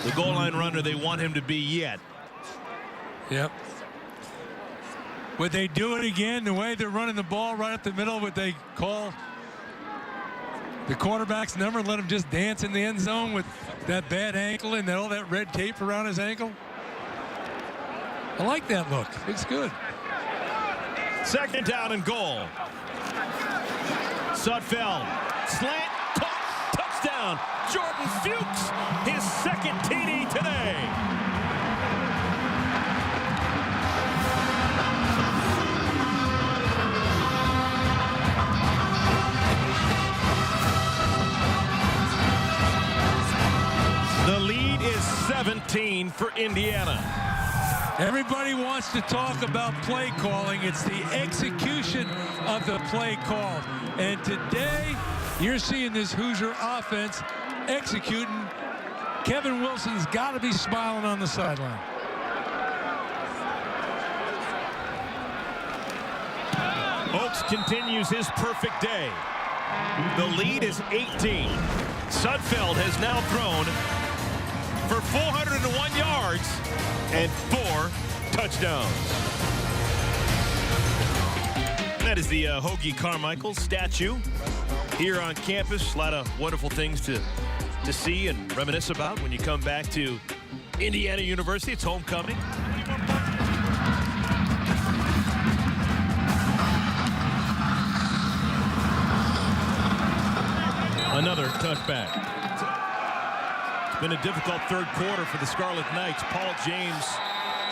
the goal line runner they want him to be yet. Yep. Would they do it again the way they're running the ball right up the middle? Would they call the quarterback's number and let him just dance in the end zone with that bad ankle and all that red tape around his ankle? I like that look. It's good. Second down and goal. Sudfeld. Slant. Caught. Touchdown. Jordan Fuchs. His second TD today. The lead is 17 for Indiana. Everybody wants to talk about play calling. It's the execution of the play call. And today, you're seeing this Hoosier offense executing. Kevin Wilson's got to be smiling on the sideline. Oaks continues his perfect day. The lead is 18. Sudfeld has now thrown for 401 yards and 4 touchdowns. That is the Hoagie Carmichael statue here on campus. A lot of wonderful things to see and reminisce about when you come back to Indiana University. It's homecoming. Another touchback. It's been a difficult third quarter for the Scarlet Knights. Paul James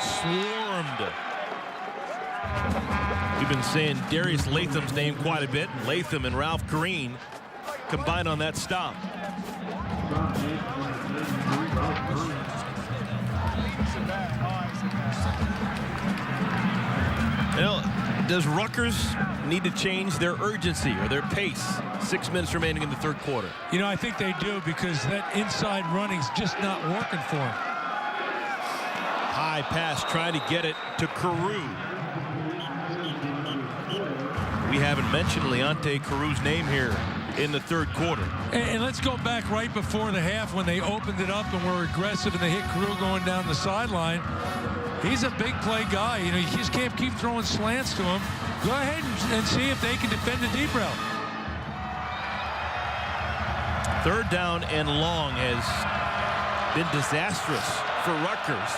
swarmed. We've been saying Darius Latham's name quite a bit. Latham and Ralph Green combined on that stop. You know, does Rutgers need to change their urgency or their pace? 6 minutes remaining in the third quarter. You know, I think they do, because that inside running's just not working for them. High pass, trying to get it to Carew. We haven't mentioned Leonte Carew's name here in the third quarter. And let's go back right before the half when they opened it up and were aggressive and they hit Carew going down the sideline. He's a big play guy. You know, you just can't keep throwing slants to him. Go ahead and see if they can defend the deep route. Third down and long as been disastrous for Rutgers.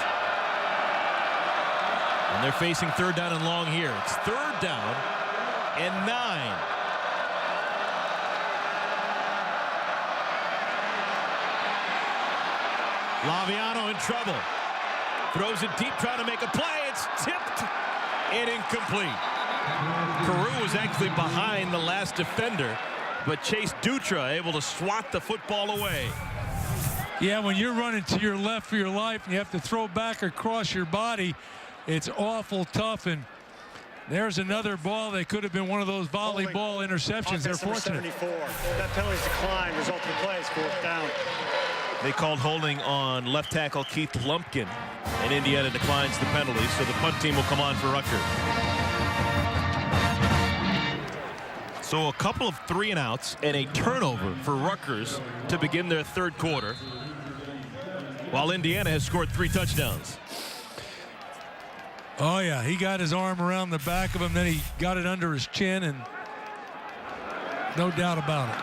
And they're facing third down and long here. It's third down and 9. Laviano in trouble. Throws it deep, trying to make a play. It's tipped and incomplete. Carew was actually behind the last defender, but Chase Dutra able to swat the football away. Yeah, when you're running to your left for your life and you have to throw back across your body, it's awful tough. And there's another ball that could have been one of those volleyball interceptions. They're fortunate. 74. That penalty's declined, result of the play is 4th down. They called holding on left tackle Keith Lumpkin, and Indiana declines the penalty, so the punt team will come on for Rutgers. So a couple of 3-and-outs and a turnover for Rutgers to begin their third quarter, while Indiana has scored 3 touchdowns. Oh, yeah, he got his arm around the back of him, then he got it under his chin, and no doubt about it.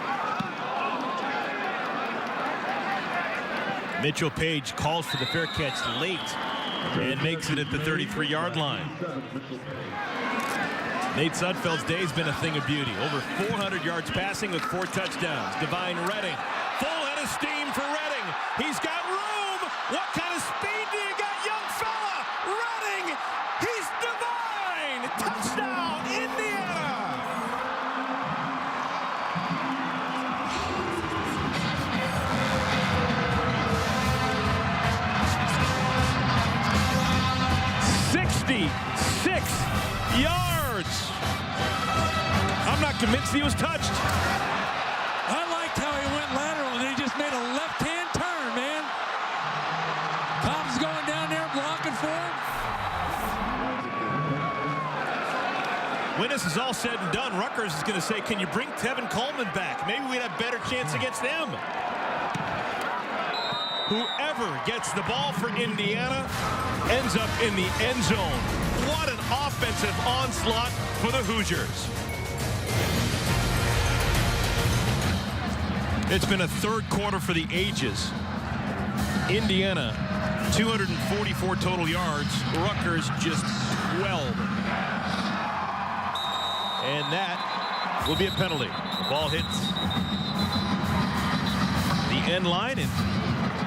Mitchell Page calls for the fair catch late and makes it at the 33-yard line. Nate Sudfeld's day has been a thing of beauty. Over 400 yards passing with 4 touchdowns. Divine Redding. Full head of steam for Redding. He's got room. What kind of speed do you got, young fella? Redding. He's divine. Touchdown, Indiana. Yards. I'm not convinced he was touched. I liked how he went lateral and he just made a left-hand turn, man. Cobb's going down there blocking for him. When this is all said and done, Rutgers is going to say, can you bring Tevin Coleman back? Maybe we'd have a better chance against them. Whoever gets the ball for Indiana ends up in the end zone. What an offensive onslaught for the Hoosiers. It's been a third quarter for the ages. Indiana, 244 total yards. Rutgers just 12. And that will be a penalty. The ball hits the end line, and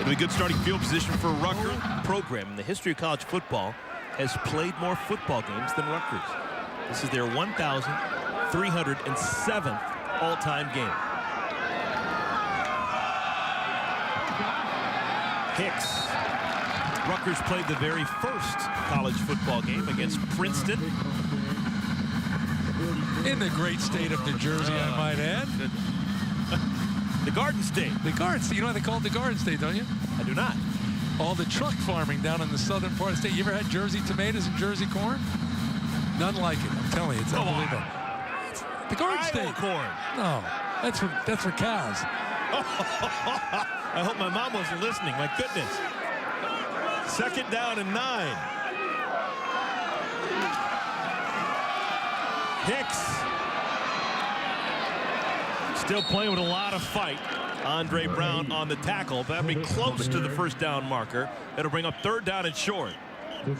it'll be good starting field position for Rutgers. Program in the history of college football has played more football games than Rutgers. This is their 1,307th all-time game. Hicks. Rutgers played the very first college football game against Princeton. In the great state of New Jersey, I might add. The Garden State. The Garden State. You know why they call it the Garden State, don't you? I do not. All the truck farming down in the southern part of the state. You ever had Jersey tomatoes and Jersey corn? None like it. I'm telling you, it's unbelievable. It's the Garden State. Corn. No, that's for cows. I hope my mom wasn't listening. My goodness. 2nd down and 9. Hicks. Still playing with a lot of fight. Andre Brown on the tackle. That'll be close to the first down marker. That'll bring up 3rd down and short. You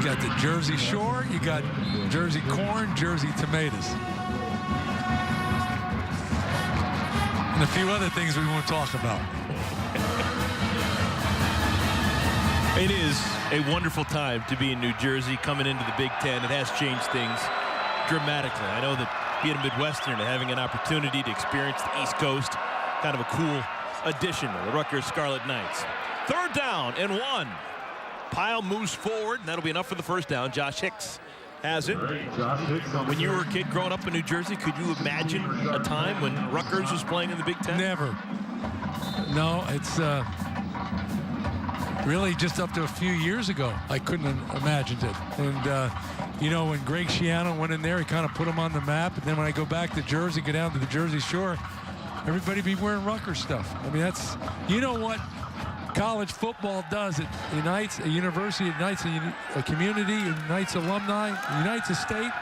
got the Jersey Shore, you got Jersey corn, Jersey tomatoes. And a few other things we won't talk about. It is a wonderful time to be in New Jersey coming into the Big Ten. It has changed things dramatically. I know that being a Midwesterner and having an opportunity to experience the East Coast, kind of a cool addition to the Rutgers Scarlet Knights. 3rd down and 1. Pile moves forward, and that'll be enough for the first down. Josh Hicks has it. When you were a kid growing up in New Jersey, could you imagine a time when Rutgers was playing in the Big Ten? Never. No, it's really just up to a few years ago. I couldn't have imagined it. And, you know, when Greg Schiano went in there, he kind of put them on the map. And then when I go back to Jersey, go down to the Jersey Shore, everybody be wearing Rutgers stuff. I mean, that's, you know what college football does. It unites a university, it unites a community, it unites alumni, it unites a state.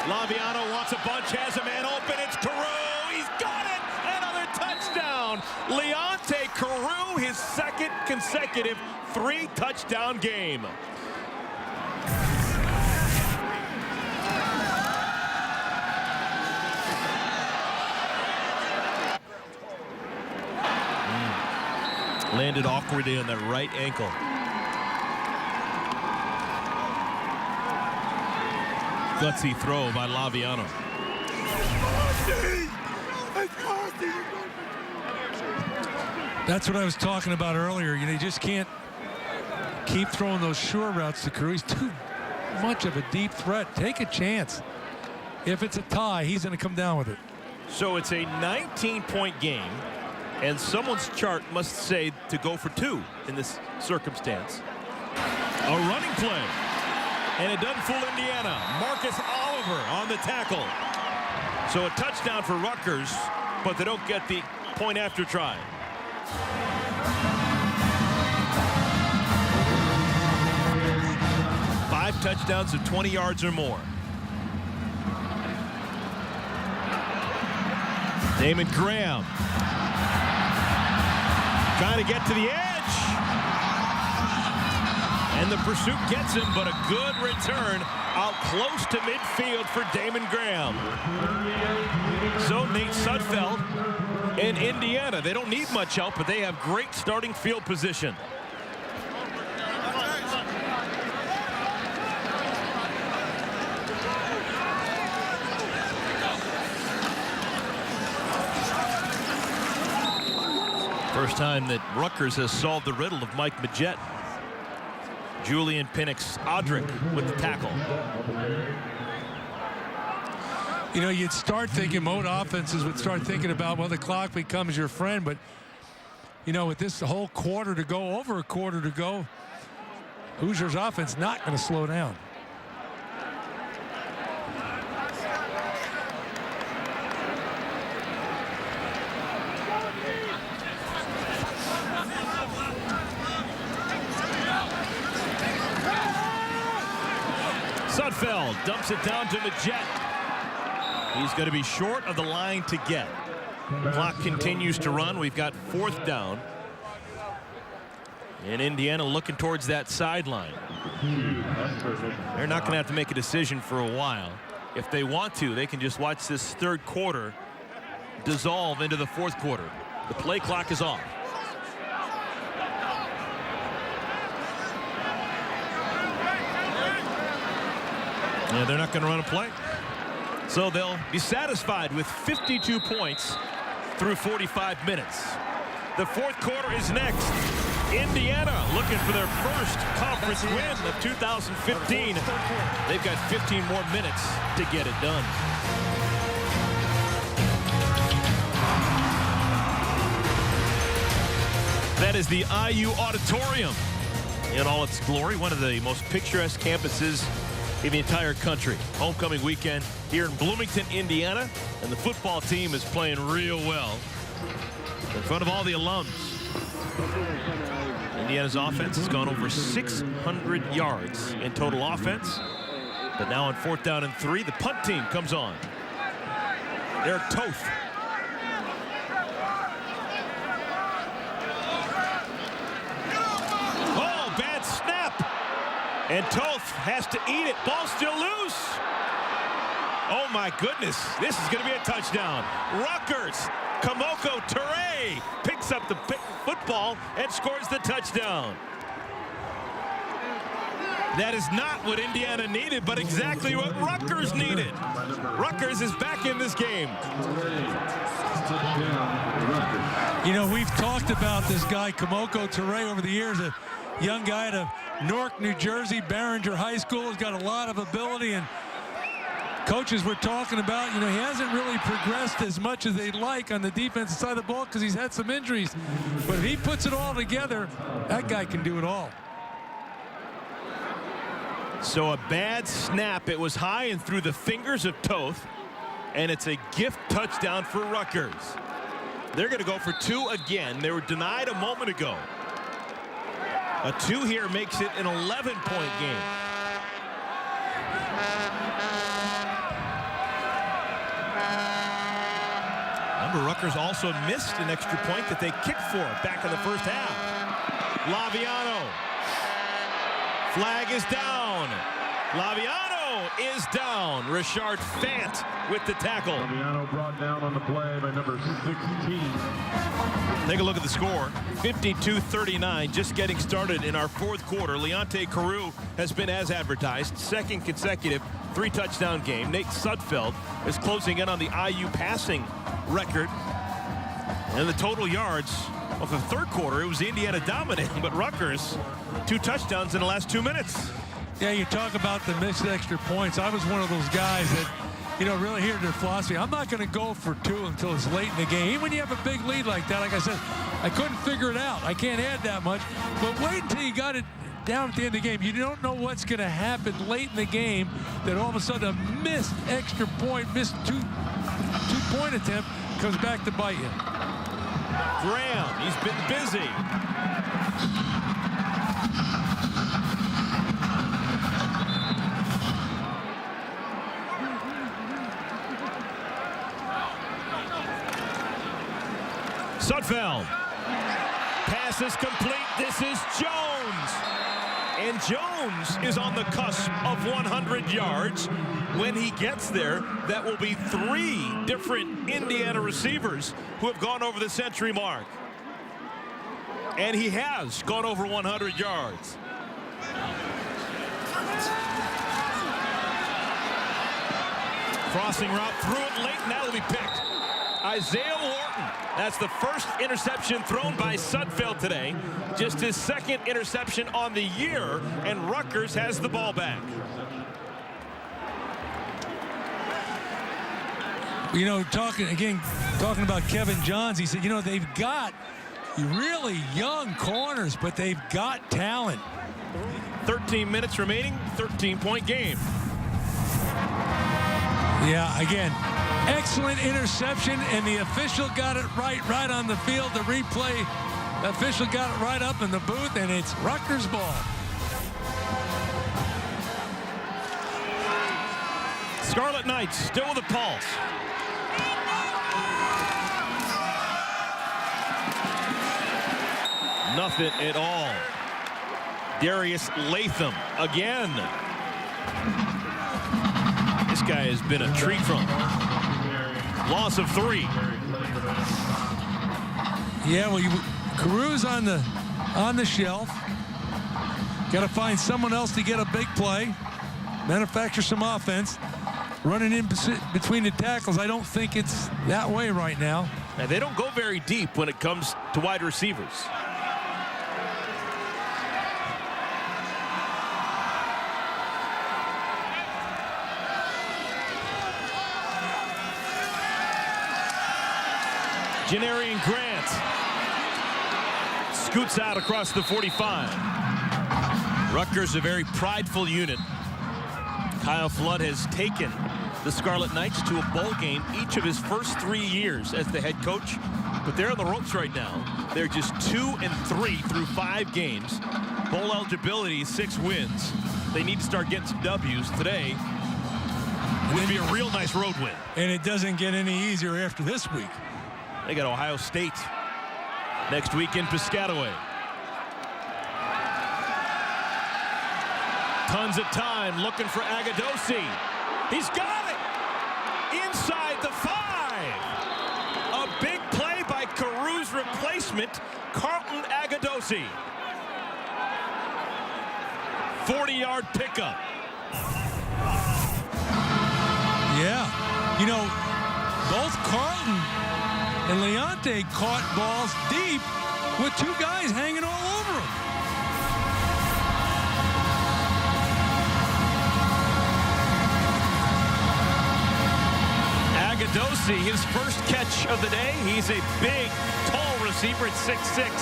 Laviano wants a bunch, has a man open. It's Carew. He's got it. Another touchdown. Leonte Carew, his second consecutive 3-touchdown game. Landed awkwardly on the right ankle. Gutsy throw by Laviano. That's what I was talking about earlier. You just can't keep throwing those sure routes to Carew. He's too much of a deep threat. Take a chance. If it's a tie, he's going to come down with it. So it's a 19-point game, and someone's chart must say to go for 2 in this circumstance. A running play, and it doesn't fool Indiana. Marcus Oliver on the tackle. So a touchdown for Rutgers, but they don't get the point after try. Five touchdowns of 20 yards or more. Damon Graham trying to get to the edge, and the pursuit gets him, but a good return out close to midfield for Damon Graham. So Nate Sudfeld in Indiana, they don't need much help, but they have great starting field position. First time that Rutgers has solved the riddle of Mike Majette. Julian Penix-Odrick with the tackle. You'd start thinking, most offenses would start thinking about, well, the clock becomes your friend. But, with this whole quarter to go, over a quarter to go, Hoosiers offense not going to slow down. Sudfeld dumps it down to Majette. He's going to be short of the line to get. Clock continues to run. We've got 4th down. And Indiana looking towards that sideline. They're not going to have to make a decision for a while. If they want to, they can just watch this 3rd quarter dissolve into the 4th quarter. The play clock is off. Yeah, they're not going to run a play. So they'll be satisfied with 52 points through 45 minutes. The 4th quarter is next. Indiana looking for their first conference win of 2015. They've got 15 more minutes to get it done. That is the IU Auditorium in all its glory. One of the most picturesque campuses in the entire country. Homecoming weekend here in Bloomington, Indiana, and the football team is playing real well in front of all the alums. Indiana's offense has gone over 600 yards in total offense, but now on 4th down and 3, the punt team comes on. Eric Toth. Oh, bad snap. And Toth has to eat it. Ball still loose. Oh, my goodness. This is going to be a touchdown. Rutgers. Kamoko Toure picks up the football and scores the touchdown. That is not what Indiana needed, but exactly what Rutgers needed. Rutgers is back in this game. We've talked about this guy, Kamoko Toure, over the years. A young guy out of Newark, New Jersey, Barringer High School. Has got a lot of ability, and coaches were talking about, he hasn't really progressed as much as they'd like on the defensive side of the ball because he's had some injuries. But if he puts it all together, that guy can do it all. So a bad snap. It was high and through the fingers of Toth, and it's a gift touchdown for Rutgers. They're going to go for 2 again. They were denied a moment ago. A 2 here makes it an 11-point game. Remember, Rutgers also missed an extra point that they kicked for back in the first half. Laviano. Flag is down. Laviano is down. Richard Fant with the tackle. Laviano brought down on the play by number 16. Take a look at the score. 52-39, just getting started in our fourth quarter. Leonte Carroo has been as advertised. Second consecutive 3-touchdown game. Nate Sudfeld is closing in on the IU passing record. And the total yards of the third quarter, it was Indiana dominating, but Rutgers, 2 touchdowns in the last 2 minutes. Yeah, you talk about the missed extra points. I was one of those guys that, really hear their philosophy. I'm not going to go for 2 until it's late in the game. Even when you have a big lead like that, like I said, I couldn't figure it out. I can't add that much. But wait until you got it down at the end of the game. You don't know what's going to happen late in the game that all of a sudden a missed extra point, missed two-point attempt comes back to bite you. Graham, he's been busy. Sudfeld. Pass is complete. This is Jones. And Jones is on the cusp of 100 yards. When he gets there, that will be 3 different Indiana receivers who have gone over the century mark. And he has gone over 100 yards. Crossing route, threw it late, and that'll be picked. Isaiah Wharton, that's the first interception thrown by Sudfeld today. Just his second interception on the year, and Rutgers has the ball back. Talking about Kevin Johns, he said, they've got really young corners, but they've got talent. 13 minutes remaining, 13-point game. Yeah, again, excellent interception, and the official got it right on the field. The replay official got it right up in the booth, and it's Rutgers ball. Scarlet Knights still with a pulse. Nothing at all. Darius Latham again. This guy has been a treat from. Loss of 3. Yeah, well, Carroo's on the shelf. Got to find someone else to get a big play, manufacture some offense. Running in between the tackles, I don't think it's that way right now. And they don't go very deep when it comes to wide receivers. Janarian Grant scoots out across the 45. Rutgers, a very prideful unit. Kyle Flood has taken the Scarlet Knights to a bowl game each of his first 3 years as the head coach. But they're on the ropes right now. They're just 2-3 through 5 games. Bowl eligibility, 6 wins. They need to start getting some W's today. Would be a real nice road win. And it doesn't get any easier after this week. They got Ohio State next week in Piscataway. Tons of time looking for Agadosi. He's got it inside the 5. A big play by Carroo's replacement, Carlton Agadosi. 40-yard pickup. Yeah, both Carlton and Leonte caught balls deep with 2 guys hanging all over them. Agadosi, his first catch of the day. He's a big, tall receiver at 6'6",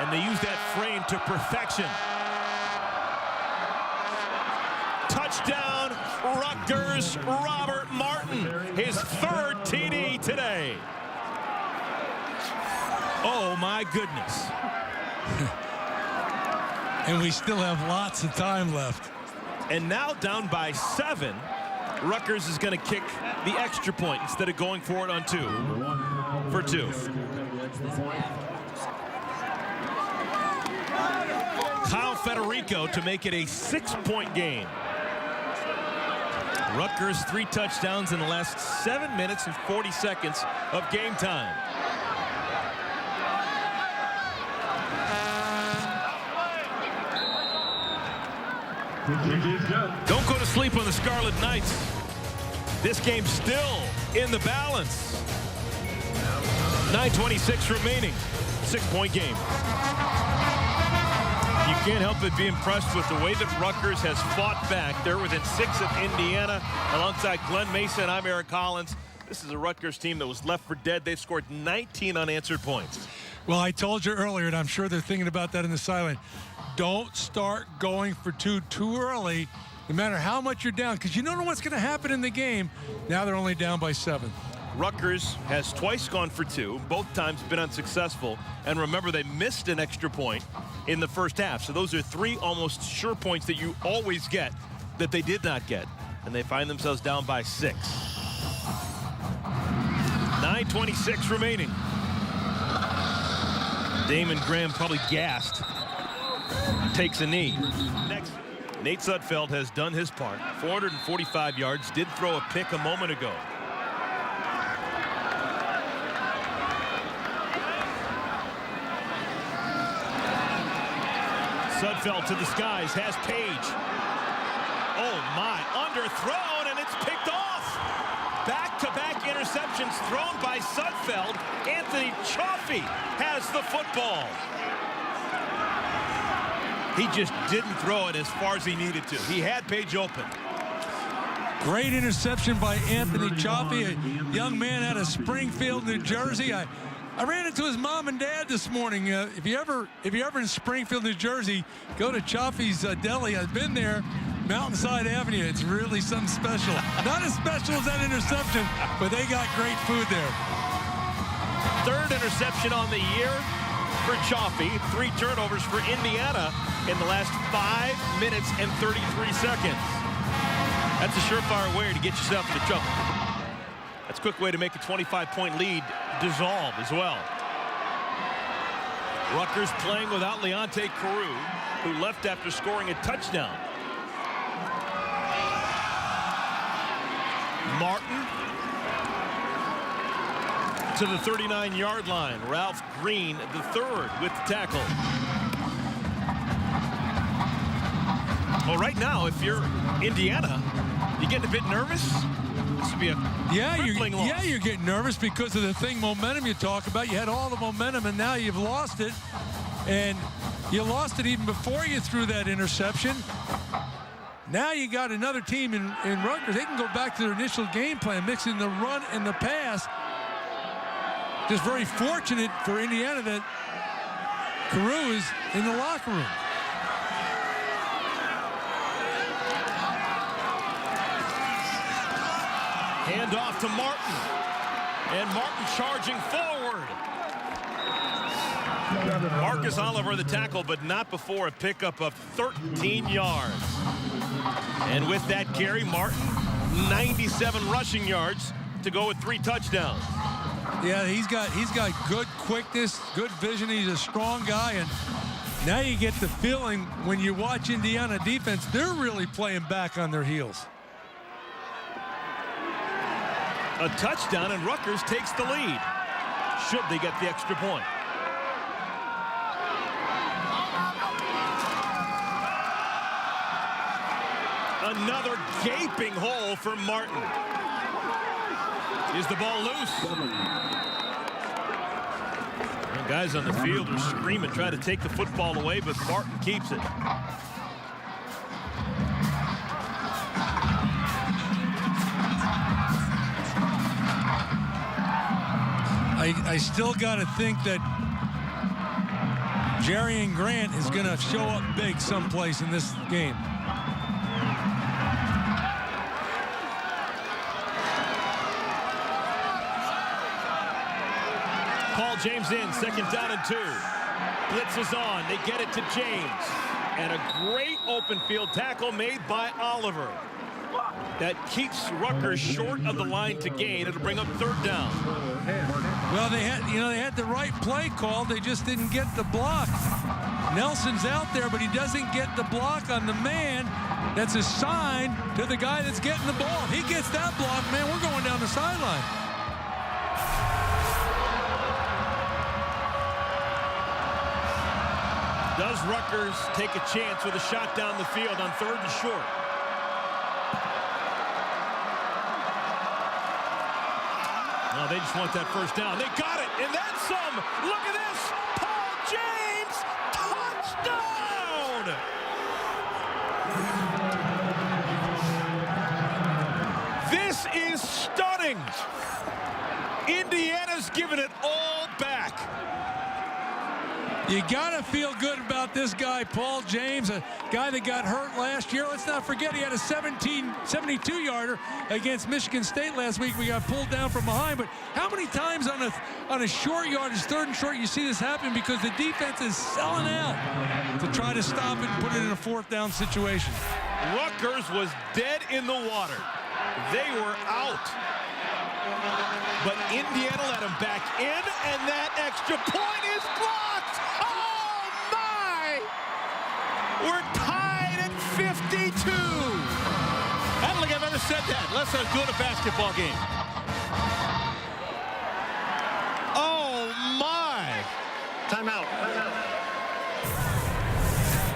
and they use that frame to perfection. Touchdown, Rutgers, Robert Martin, his 3rd TD today. Oh, my goodness. And we still have lots of time left. And now down by 7, Rutgers is going to kick the extra point instead of going for it on 2. for 2. Kyle Federico to make it a 6-point game. Rutgers 3 touchdowns in the last 7 minutes and 40 seconds of game time. Don't go to sleep on the Scarlet Knights. This game's still in the balance. 9:26 remaining. 6-point game. You can't help but be impressed with the way that Rutgers has fought back. They're within 6 of Indiana. Alongside Glenn Mason, I'm Eric Collins. This is a Rutgers team that was left for dead. They've scored 19 unanswered points. Well, I told you earlier, and I'm sure they're thinking about that in the sideline. Don't start going for 2 too early, no matter how much you're down, because you don't know what's going to happen in the game. Now they're only down by 7. Rutgers has twice gone for 2, both times been unsuccessful. And remember, they missed an extra point in the first half. So those are 3 almost sure points that you always get that they did not get. And they find themselves down by 6. 9:26 remaining. Damon Graham probably gassed. Takes a knee. Next, Nate Sudfeld has done his part. 445 yards. Did throw a pick a moment ago. Sudfeld to the skies, has Page. Oh my, underthrown, and it's picked off. Back-to-back interceptions thrown by Sudfeld. Anthony Chaffee has the football. He just didn't throw it as far as he needed to. He had Page open. Great interception by Anthony Chaffee, a young man out of Springfield, New Jersey. I ran into his mom and dad this morning. If you're ever in Springfield, New Jersey, go to Chaffee's Deli. I've been there, Mountainside Avenue. It's really something special. Not as special as that interception, but they got great food there. 3rd interception on the year for Chaffee. 3 turnovers for Indiana in the last 5 minutes and 33 seconds. That's a surefire way to get yourself into trouble. That's a quick way to make a 25-point lead dissolve as well. Rutgers playing without Leonte Carew, who left after scoring a touchdown. Martin to the 39-yard line. Ralph Green, the 3rd, with the tackle. Well, right now, if you're Indiana, you getting a bit nervous? This would be a crippling loss. Yeah, you're getting nervous because of the momentum you talk about. You had all the momentum, and now you've lost it. And you lost it even before you threw that interception. Now you got another team in Rutgers. They can go back to their initial game plan, mixing the run and the pass. Just very fortunate for Indiana that Carew is in the locker room. Hand off to Martin. And Martin charging forward. Marcus Oliver the tackle, but not before a pickup of 13 yards. And with that carry, Martin, 97 rushing yards to go with 3 touchdowns. Yeah, he's got good quickness, good vision. He's a strong guy, and now you get the feeling when you watch Indiana defense, they're really playing back on their heels. A touchdown, and Rutgers takes the lead. Should they get the extra point? Another gaping hole for Martin. Is the ball loose? And guys on the field are screaming, trying to take the football away, but Martin keeps it. I still got to think that Jerrion Grant is going to show up big someplace in this game. Paul James in, 2nd down and 2. Blitz is on. They get it to James. And a great open field tackle made by Oliver. That keeps Rutgers short of the line to gain. It'll bring up 3rd down. Well, they had the right play call. They just didn't get the block. Nelson's out there, but he doesn't get the block on the man that's assigned to the guy that's getting the ball. If he gets that block, man, we're going down the sideline. Does Rutgers take a chance with a shot down the field on 3rd and short? No, they just want that 1st down. They got it, and then some. Look at this. Paul James, touchdown! This is stunning. Indiana's given it all back. You got to feel good about this guy, Paul James, a guy that got hurt last year. Let's not forget he had a 72-yarder against Michigan State last week. We got pulled down from behind. But how many times on a short yardage, 3rd and short, you see this happen because the defense is selling out to try to stop it and put it in a 4th down situation. Rutgers was dead in the water. They were out. But Indiana let him back in, and that extra point is blocked. Oh, my! We're tied at 52. I don't think I've ever said that. Let's not do it a basketball game. Oh, my! Timeout.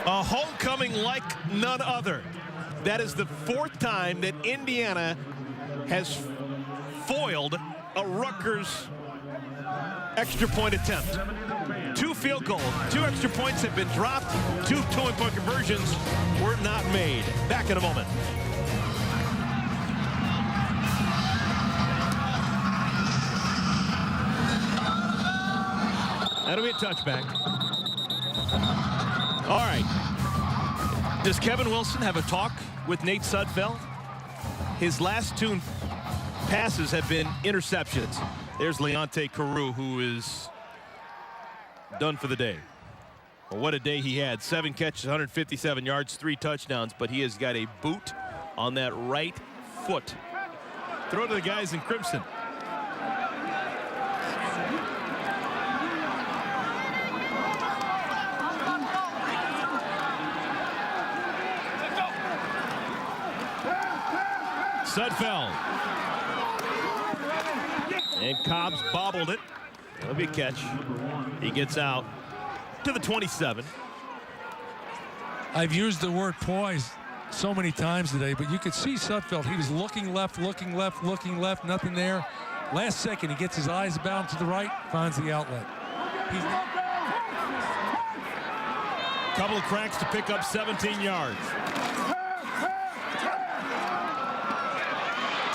A homecoming like none other. That is the 4th time that Indiana has foiled a Rutgers extra point attempt. 2 field goals, 2 extra points have been dropped, 2 two-point conversions were not made. Back in a moment. That'll be a touchback. All right. Does Kevin Wilson have a talk with Nate Sudfeld? His last 2 passes have been interceptions. There's Leonte Carew, who is done for the day. Well, what a day he had. 7 catches, 157 yards, 3 touchdowns, but he has got a boot on that right foot. Throw to the guys in crimson. Sudfeld. And Cobbs bobbled it. That'll be a catch. He gets out to the 27. I've used the word poise so many times today, but you could see Sudfeld. He was looking left, looking left, nothing there. Last second, he gets his eyes bound to the right, finds the outlet. Couple of cracks to pick up 17 yards.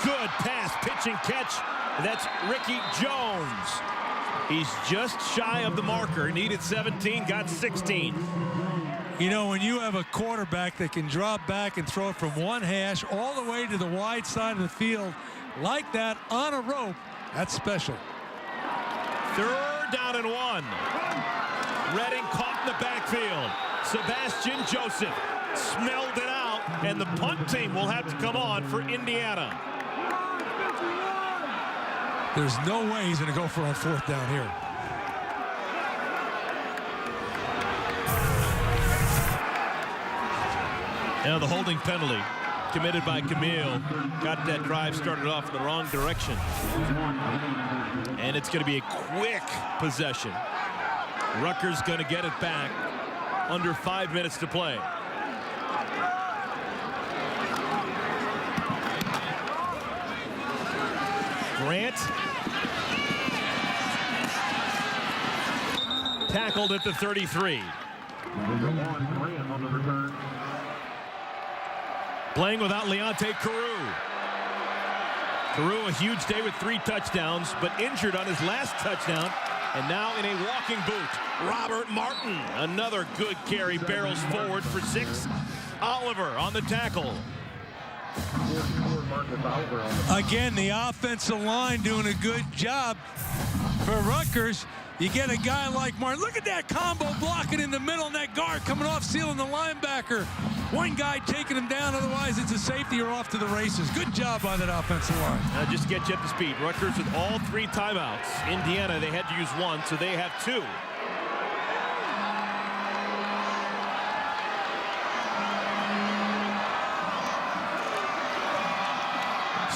Good pass, pitch and catch. That's Ricky Jones. He's just shy of the marker. Needed 17, got 16. You know, when you have a quarterback that can drop back and throw it from one hash all the way to the wide side of the field like that on a rope, that's special. 3rd down and 1. Redding caught in the backfield. Sebastian Joseph smelled it out, and the punt team will have to come on for Indiana. There's no way he's going to go for on 4th down here. Now the holding penalty committed by Camille got that drive started off in the wrong direction. And it's going to be a quick possession. Rutgers going to get it back. Under 5 minutes to play. Grant tackled at the 33. Playing without Leonte Carew. Carew a huge day with 3 touchdowns, but injured on his last touchdown, and now in a walking boot. Robert Martin, another good carry, barrels forward for 6. Oliver on the tackle. Again, the offensive line doing a good job for Rutgers. You get a guy like Martin. Look at that combo blocking in the middle, and that guard coming off, sealing the linebacker. One guy taking him down, otherwise it's a safety or off to the races. Good job by that offensive line. Just to get you up to speed, Rutgers with all 3 timeouts. Indiana, they had to use 1, so they have 2.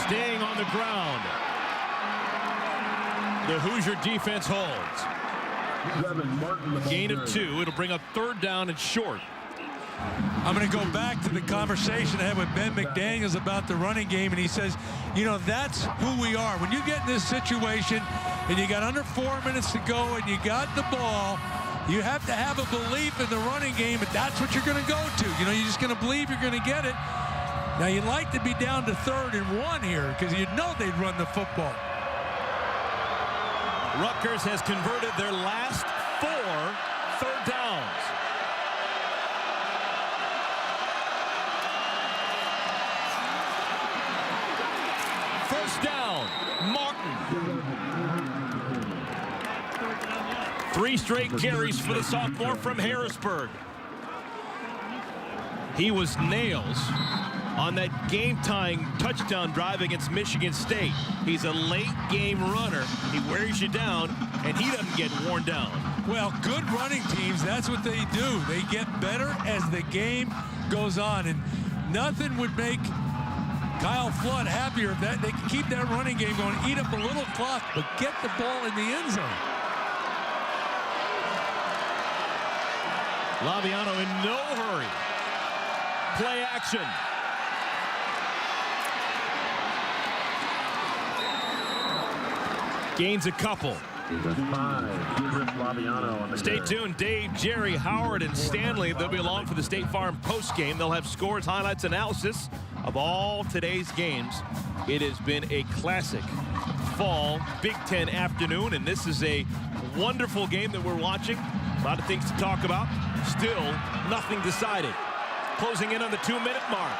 Staying on the ground. The Hoosier defense holds. Gain of 2. It'll bring up 3rd down and short. I'm going to go back to the conversation I had with Ben McDaniels about the running game, and he says, you know, that's who we are. When you get in this situation and you got under 4 minutes to go and you got the ball, you have to have a belief in the running game, and that's what you're going to go to. You know, you're just going to believe you're going to get it. Now, you'd like to be down to 3rd and 1 here because you'd know they'd run the football. Rutgers has converted their last 4 third downs. First down, Martin. 3 straight carries for the sophomore from Harrisburg. He was nails on that game-tying touchdown drive against Michigan State. He's a late-game runner. He wears you down, and he doesn't get worn down. Well, good running teams, that's what they do. They get better as the game goes on, and nothing would make Kyle Flood happier if that they can keep that running game going, eat up a little clock, but get the ball in the end zone. Laviano in no hurry. Play action. Gains a couple. Stay tuned. Dave, Jerry, Howard, and Stanley, they'll be along for the State Farm postgame. They'll have scores, highlights, analysis of all today's games. It has been a classic fall Big Ten afternoon, and this is a wonderful game that we're watching. A lot of things to talk about. Still nothing decided. Closing in on the 2-minute mark.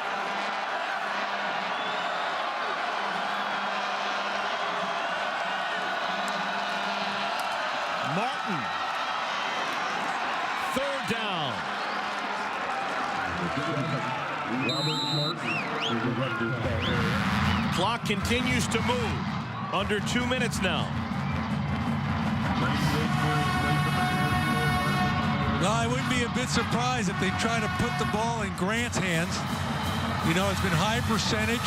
Martin. 3rd down. Clock continues to move. Under 2 minutes now. No, I wouldn't be a bit surprised if they try to put the ball in Grant's hands. You know, it's been high percentage,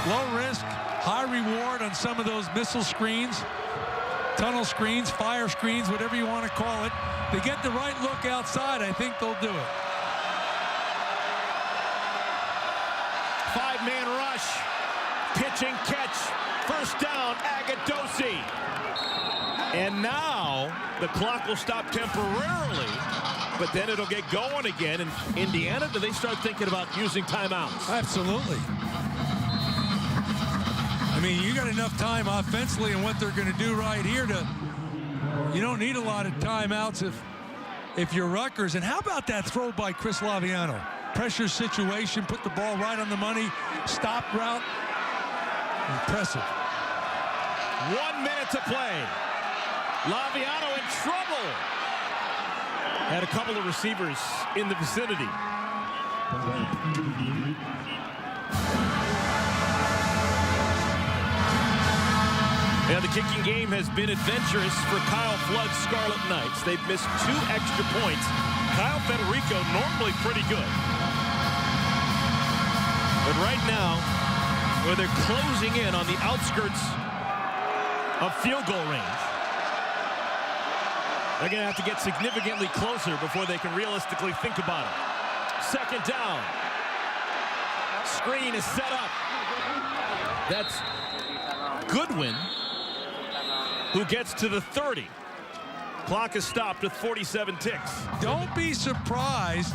low risk, high reward on some of those missile screens, tunnel screens, fire screens, whatever you want to call it. They get the right look outside, I think they'll do it. 5-man rush. Pitch and catch. First down, Agadosi. And now the clock will stop temporarily, but then it'll get going again. And Indiana, do they start thinking about using timeouts? Absolutely. I mean, you got enough time offensively and what they're going to do right here to, you don't need a lot of timeouts if you're Rutgers. And how about that throw by Chris Laviano? Pressure situation, put the ball right on the money, stop route. Impressive. 1 minute to play. Laviano in trouble. Had a couple of receivers in the vicinity. Yeah, the kicking game has been adventurous for Kyle Flood's Scarlet Knights. They've missed 2 extra points. Kyle Federico normally pretty good. But right now, where they're closing in on the outskirts of field goal range, they're going to have to get significantly closer before they can realistically think about it. 2nd down. Screen is set up. That's Goodwin, who gets to the 30. Clock is stopped with 47 ticks. Don't be surprised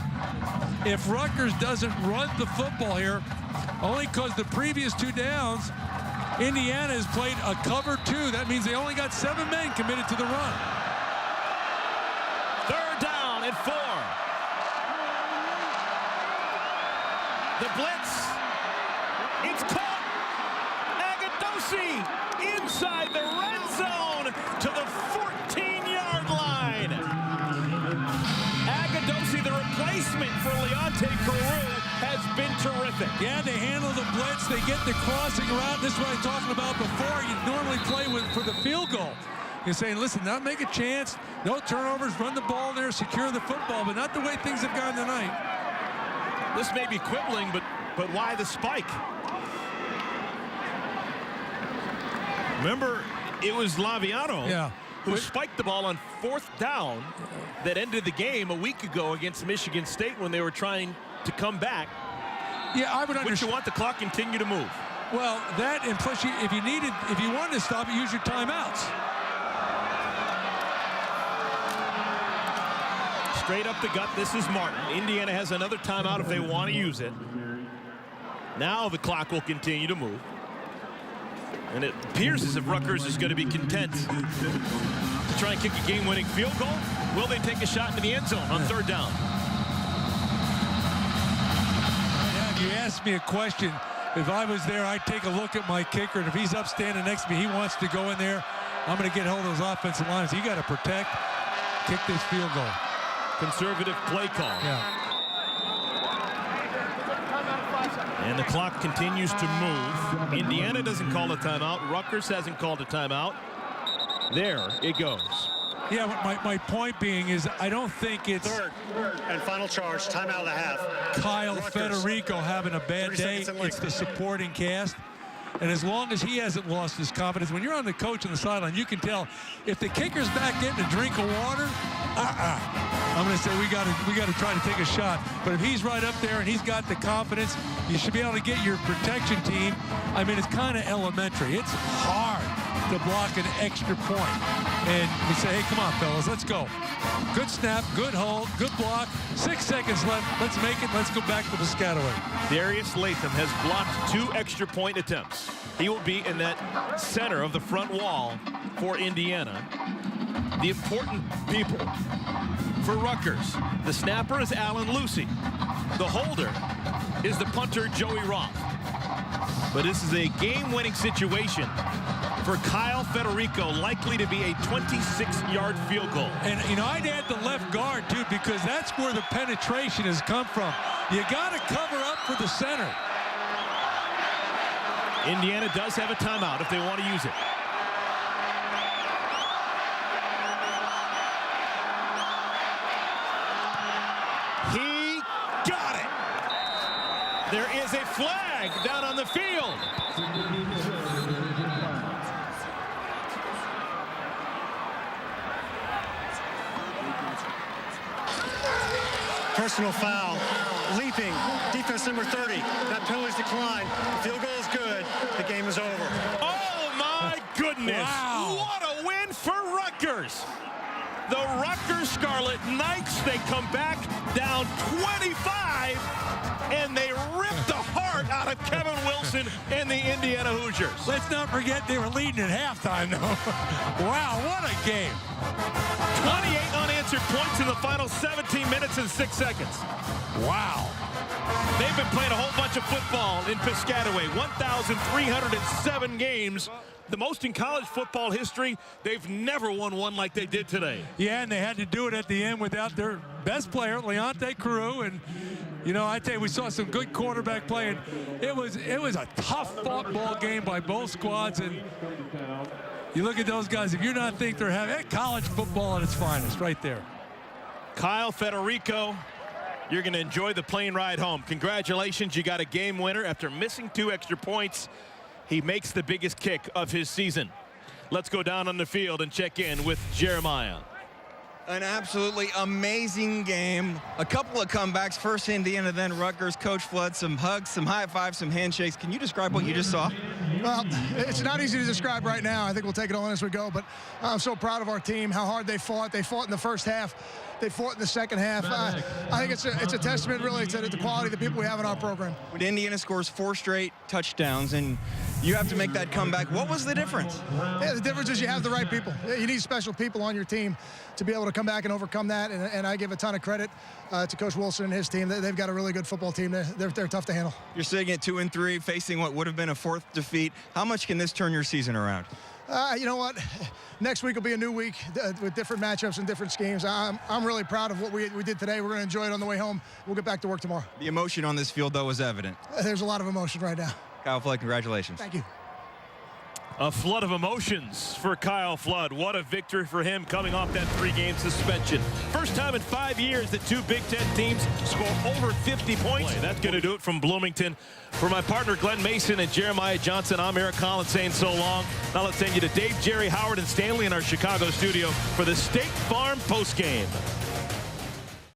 if Rutgers doesn't run the football here, only because the previous 2 downs, Indiana has played a cover 2. That means they only got 7 men committed to the run. 3rd down and 4. The blitz. It's caught. Agadosi inside the red zone to the 14-yard adjustment for Leonte Carew has been terrific. Yeah, they handle the blitz. They get the crossing route. This is what I was talking about before. You normally play for the field goal. You're saying, listen, not make a chance, no turnovers, run the ball there, secure the football, but not the way things have gone tonight. This may be quibbling, but why the spike? Remember, it was Laviano who spiked the ball on 4th down that ended the game a week ago against Michigan State when they were trying to come back. Yeah, I would understand. But you want the clock continue to move. Well, that, and plus, if you wanted to stop it, use your timeouts. Straight up the gut, this is Martin. Indiana has another timeout if they want to use it. Now the clock will continue to move. And it appears as if Rutgers is going to be content to try and kick a game-winning field goal. Will they take a shot into the end zone on 3rd down? Yeah, if you asked me a question, if I was there, I'd take a look at my kicker, and if he's up standing next to me, he wants to go in there, I'm going to get hold of those offensive lines. You got to protect, kick this field goal. Conservative play call. Yeah. And the clock continues to move. Indiana doesn't call a timeout. Rutgers hasn't called a timeout. There it goes. Yeah, my point being is I don't think it's 3rd and final charge, timeout and a half. Kyle Rutgers. Federico having a bad day. It's the supporting cast. And as long as he hasn't lost his confidence, when you're on the coach on the sideline, you can tell if the kicker's back getting a drink of water, I'm going to say we got to try to take a shot. But if he's right up there and he's got the confidence, you should be able to get your protection team. I mean, it's kind of elementary. It's hard to block an extra point. And we say, hey, come on, fellas, let's go. Good snap, good hold, good block. 6 seconds left. Let's make it. Let's go back to Piscataway. Darius Latham has blocked 2 extra point attempts. He will be in that center of the front wall for Indiana. The important people for Rutgers. The snapper is Alan Lucy. The holder is the punter Joey Roth. But this is a game-winning situation for Kyle Federico, likely to be a 26-yard field goal. And, you know, I'd add the left guard, too, because that's where the penetration has come from. You got to cover up for the center. Indiana does have a timeout if they want to use it. He got it. There is a flag down on the field. Personal foul, leaping, defense number 30. That penalty's declined. The field goal is good. The game is over. Oh, my goodness. Wow. What a win for Rutgers. The Rutgers Scarlet Knights, they come back down 25, and they rip the heart out of Kevin Wilson and the Indiana Hoosiers. Let's not forget they were leading at halftime, though. Wow, what a game. 28 unanswered points in the final 17 minutes and 6 seconds. Wow. They've been playing a whole bunch of football in Piscataway. 1,307 games. The most in college football history. They've never won one like they did today. Yeah, and they had to do it at the end without their best player, Leonte Carew. And, you know, I tell you, we saw some good quarterback play. And it was a tough football game by both squads. And you look at those guys, if you're not think they're having college football at its finest right there. Kyle Federico, you're going to enjoy the plane ride home. Congratulations, you got a game winner after missing 2 extra points. He makes the biggest kick of his season. Let's go down on the field and check in with Jeremiah. An absolutely amazing game. A couple of comebacks. First Indiana, then Rutgers. Coach Flood, some hugs, some high fives, some handshakes. Can you describe what you just saw? Well, it's not easy to describe right now. I think we'll take it on as we go. But I'm so proud of our team, how hard they fought. They fought in the first half. They fought in the second half. I think it's a testament, really, to the quality of the people we have in our program. When Indiana scores 4 straight touchdowns and you have to make that comeback, what was the difference? Yeah, the difference is you have the right people. You need special people on your team to be able to come back and overcome that. And I give a ton of credit to Coach Wilson and his team. They've got a really good football team. They're tough to handle. You're sitting at 2-3, facing what would have been a 4th defeat. How much can this turn your season around? You know what? Next week will be a new week with different matchups and different schemes. I'm really proud of what we did today. We're going to enjoy it on the way home. We'll get back to work tomorrow. The emotion on this field, though, was evident. There's a lot of emotion right now. Kyle Flood, congratulations. Thank you. A flood of emotions for Kyle Flood. What a victory for him coming off that 3-game suspension. First time in 5 years that 2 Big Ten teams score over 50 points. That's going to do it from Bloomington. For my partner Glenn Mason and Jeremiah Johnson, I'm Eric Collins saying so long. Now let's send you to Dave, Jerry, Howard, and Stanley in our Chicago studio for the State Farm postgame.